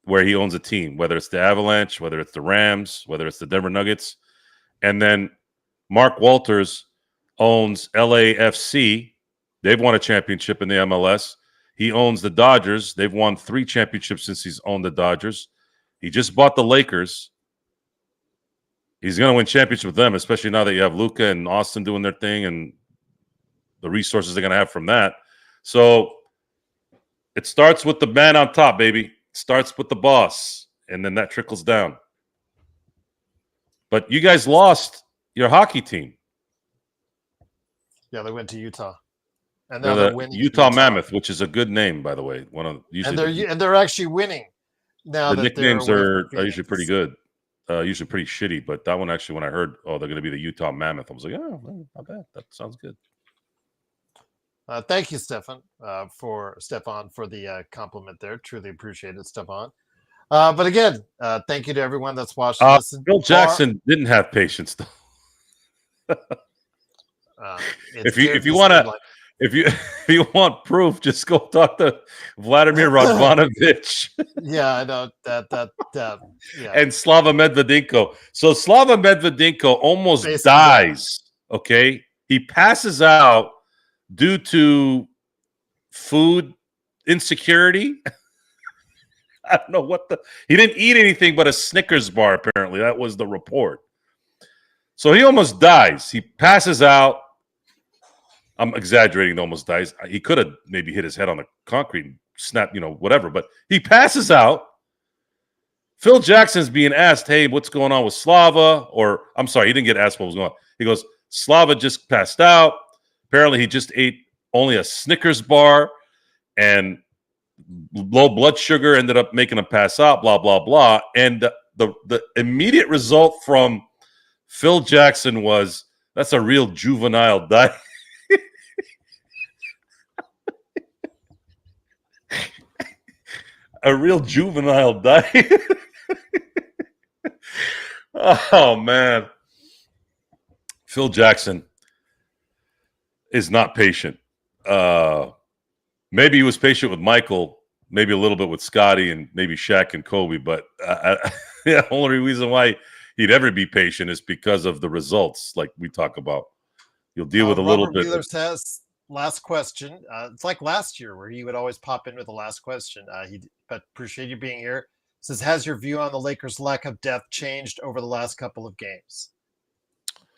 where he owns a team, whether it's the Avalanche, whether it's the Rams, whether it's the Denver Nuggets. And then Mark Walters owns LAFC. They've won a championship in the MLS. He owns the Dodgers. They've won 3 championships since he's owned the Dodgers. He just bought the Lakers. He's going to win championships with them, especially now that you have Luka and Austin doing their thing and the resources they're going to have from that. So it starts with the man on top, baby. It starts with the boss, and then that trickles down. But you guys lost your hockey team. Yeah, they went to Utah, and now they're winning. Utah Mammoth, which is a good name, by the way. And they're actually winning now. The nicknames are usually pretty good, usually pretty shitty. But that one actually, when I heard, they're going to be the Utah Mammoth, I was like, oh, not bad. That sounds good. Thank you, Stefan, for the compliment there. Truly appreciate it, Stefan. But again, thank you to everyone that's watched and listened. Phil Jackson didn't have patience, though. If you want proof, just go talk to Vladimir Radvanovich. Yeah, I know that. Yeah. And Slava Medvedenko. So Slava Medvedenko almost dies. Okay, he passes out due to food insecurity. I don't know he didn't eat anything but a Snickers bar, apparently. That was the report. So he almost dies. He passes out. I'm exaggerating, almost dies. He could have maybe hit his head on the concrete and snapped, whatever. But he passes out. Phil Jackson's being asked, hey, what's going on with Slava? Or, I'm sorry, he didn't get asked what was going on. He goes, Slava just passed out. Apparently, he just ate only a Snickers bar, and low blood sugar ended up making him pass out, blah, blah, blah. And the immediate result from Phil Jackson was, that's a real juvenile diet. A real juvenile diet. Oh, man. Phil Jackson is not patient. Maybe he was patient with Michael, maybe a little bit with Scotty, and maybe Shaq and Kobe. But the only reason why he'd ever be patient is because of the results, like we talk about. You'll deal with a little Robert bit. Wheeler says, last question. It's like last year where he would always pop in with the last question. But appreciate you being here. Says, has your view on the Lakers' lack of depth changed over the last couple of games?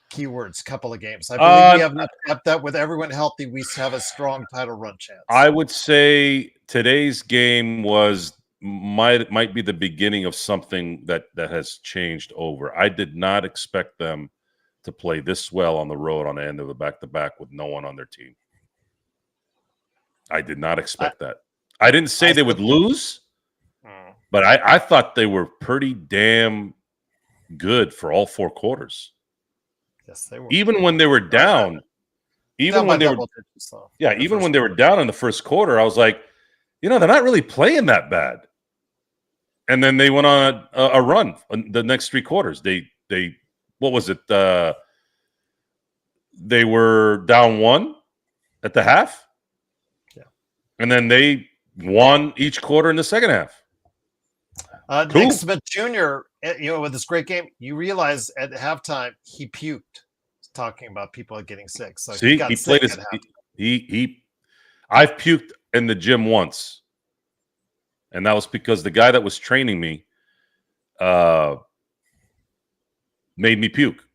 Keywords, couple of games. I believe we have enough depth that with everyone healthy, we have a strong title run chance. I would say today's game might be the beginning of something that has changed over. I did not expect them to play this well on the road on the end of the back-to-back with no one on their team. I did not expect that. I didn't say they would lose, but I thought they were pretty damn good for all 4 quarters. Yes, they were. Even when they were down, even when they were down in the first quarter, I was like, they're not really playing that bad. And then they went on a run the next 3 quarters. They what was it? They were down 1 at the half. Yeah. And then they won each quarter in the second half. Cool. Nick Smith Jr., with this great game, you realize at halftime he puked, talking about people getting sick. So see, he played his. I've puked in the gym once, and that was because the guy that was training me made me puke.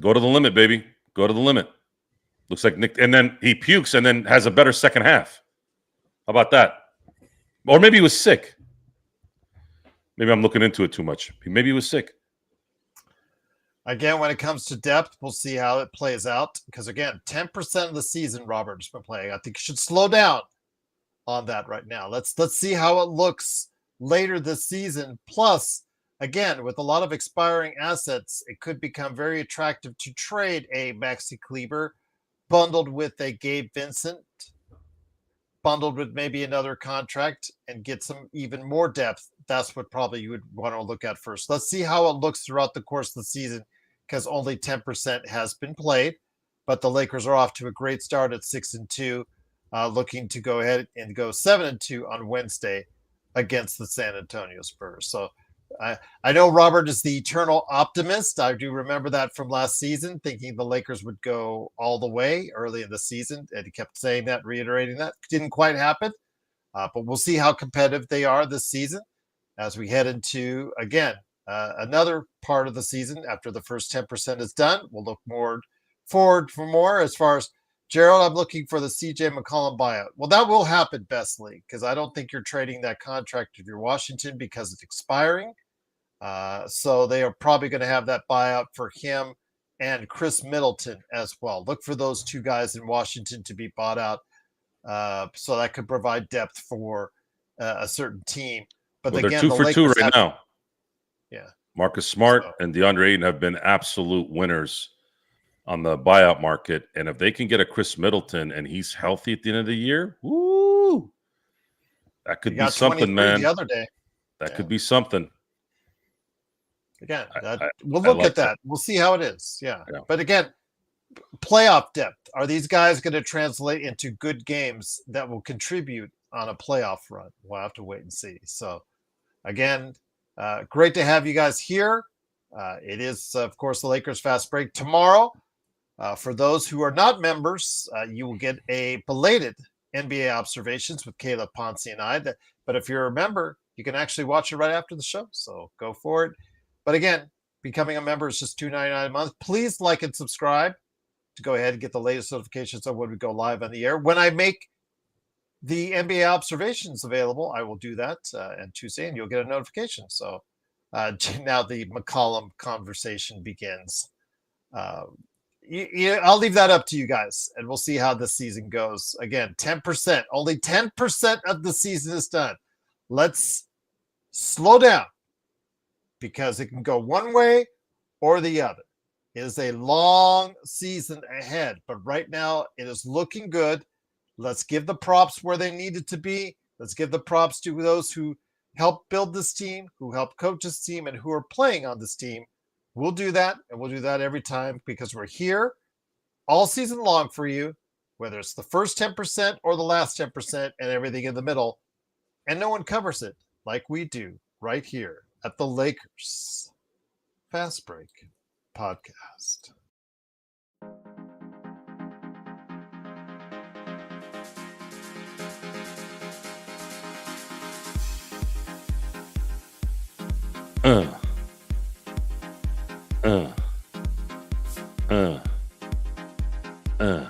Go to the limit, baby. Go to the limit. Looks like Nick, and then he pukes and then has a better second half. How about that? Or maybe he was sick. Maybe I'm looking into it too much. Maybe he was sick. Again, when it comes to depth, we'll see how it plays out. Because again, 10% of the season Robert's been playing. I think you should slow down on that right now. Let's see how it looks later this season. Plus, again, with a lot of expiring assets, it could become very attractive to trade a Maxi Kleber bundled with a Gabe Vincent, bundled with maybe another contract, and get some even more depth. That's what probably you would want to look at first. Let's see how it looks throughout the course of the season, because only 10% has been played, but the Lakers are off to a great start at 6-2, looking to go ahead and go 7-2 on Wednesday against the San Antonio Spurs. So I know Robert is the eternal optimist. I do remember that from last season, thinking the Lakers would go all the way early in the season, and he kept saying that, reiterating that. Didn't quite happen, but we'll see how competitive they are this season as we head into, again, another part of the season after the first 10% is done. We'll look more forward for more. As far as Gerald, I'm looking for the CJ McCollum buyout. Well, that will happen, Best League, because I don't think you're trading that contract if you're Washington because it's expiring. So they are probably going to have that buyout for him and Chris Middleton as well. Look for those 2 guys in Washington to be bought out, so that could provide depth for a certain team. But well, again, they're 2 for 2 right now. Yeah, Marcus Smart and DeAndre Ayton have been absolute winners on the buyout market, and if they can get a Chris Middleton and he's healthy at the end of the year, woo, that could be something, man. The other day, that could be something. Again, we'll look at that. We'll see how it is. Yeah. But again, playoff depth. Are these guys going to translate into good games that will contribute on a playoff run? We'll have to wait and see. So, again, great to have you guys here. It is, of course, the Lakers Fast Break tomorrow. For those who are not members, you will get a belated NBA observations with Caleb Ponce and I. But if you're a member, you can actually watch it right after the show. So go for it. But again, becoming a member is just $2.99 a month. Please like and subscribe to go ahead and get the latest notifications of when we go live on the air. When I make the NBA observations available, I will do that on Tuesday, and you'll get a notification. So now the McCollum conversation begins. I'll leave that up to you guys, and we'll see how this season goes. Again, 10%. Only 10% of the season is done. Let's slow down, because it can go one way or the other. It is a long season ahead, but right now it is looking good. Let's give the props where they need it to be. Let's give the props to those who helped build this team, who helped coach this team, and who are playing on this team. We'll do that, and we'll do that every time, because we're here all season long for you, whether it's the first 10% or the last 10% and everything in the middle. And no one covers it like we do right here at the Lakers Fast Break Podcast. Uh.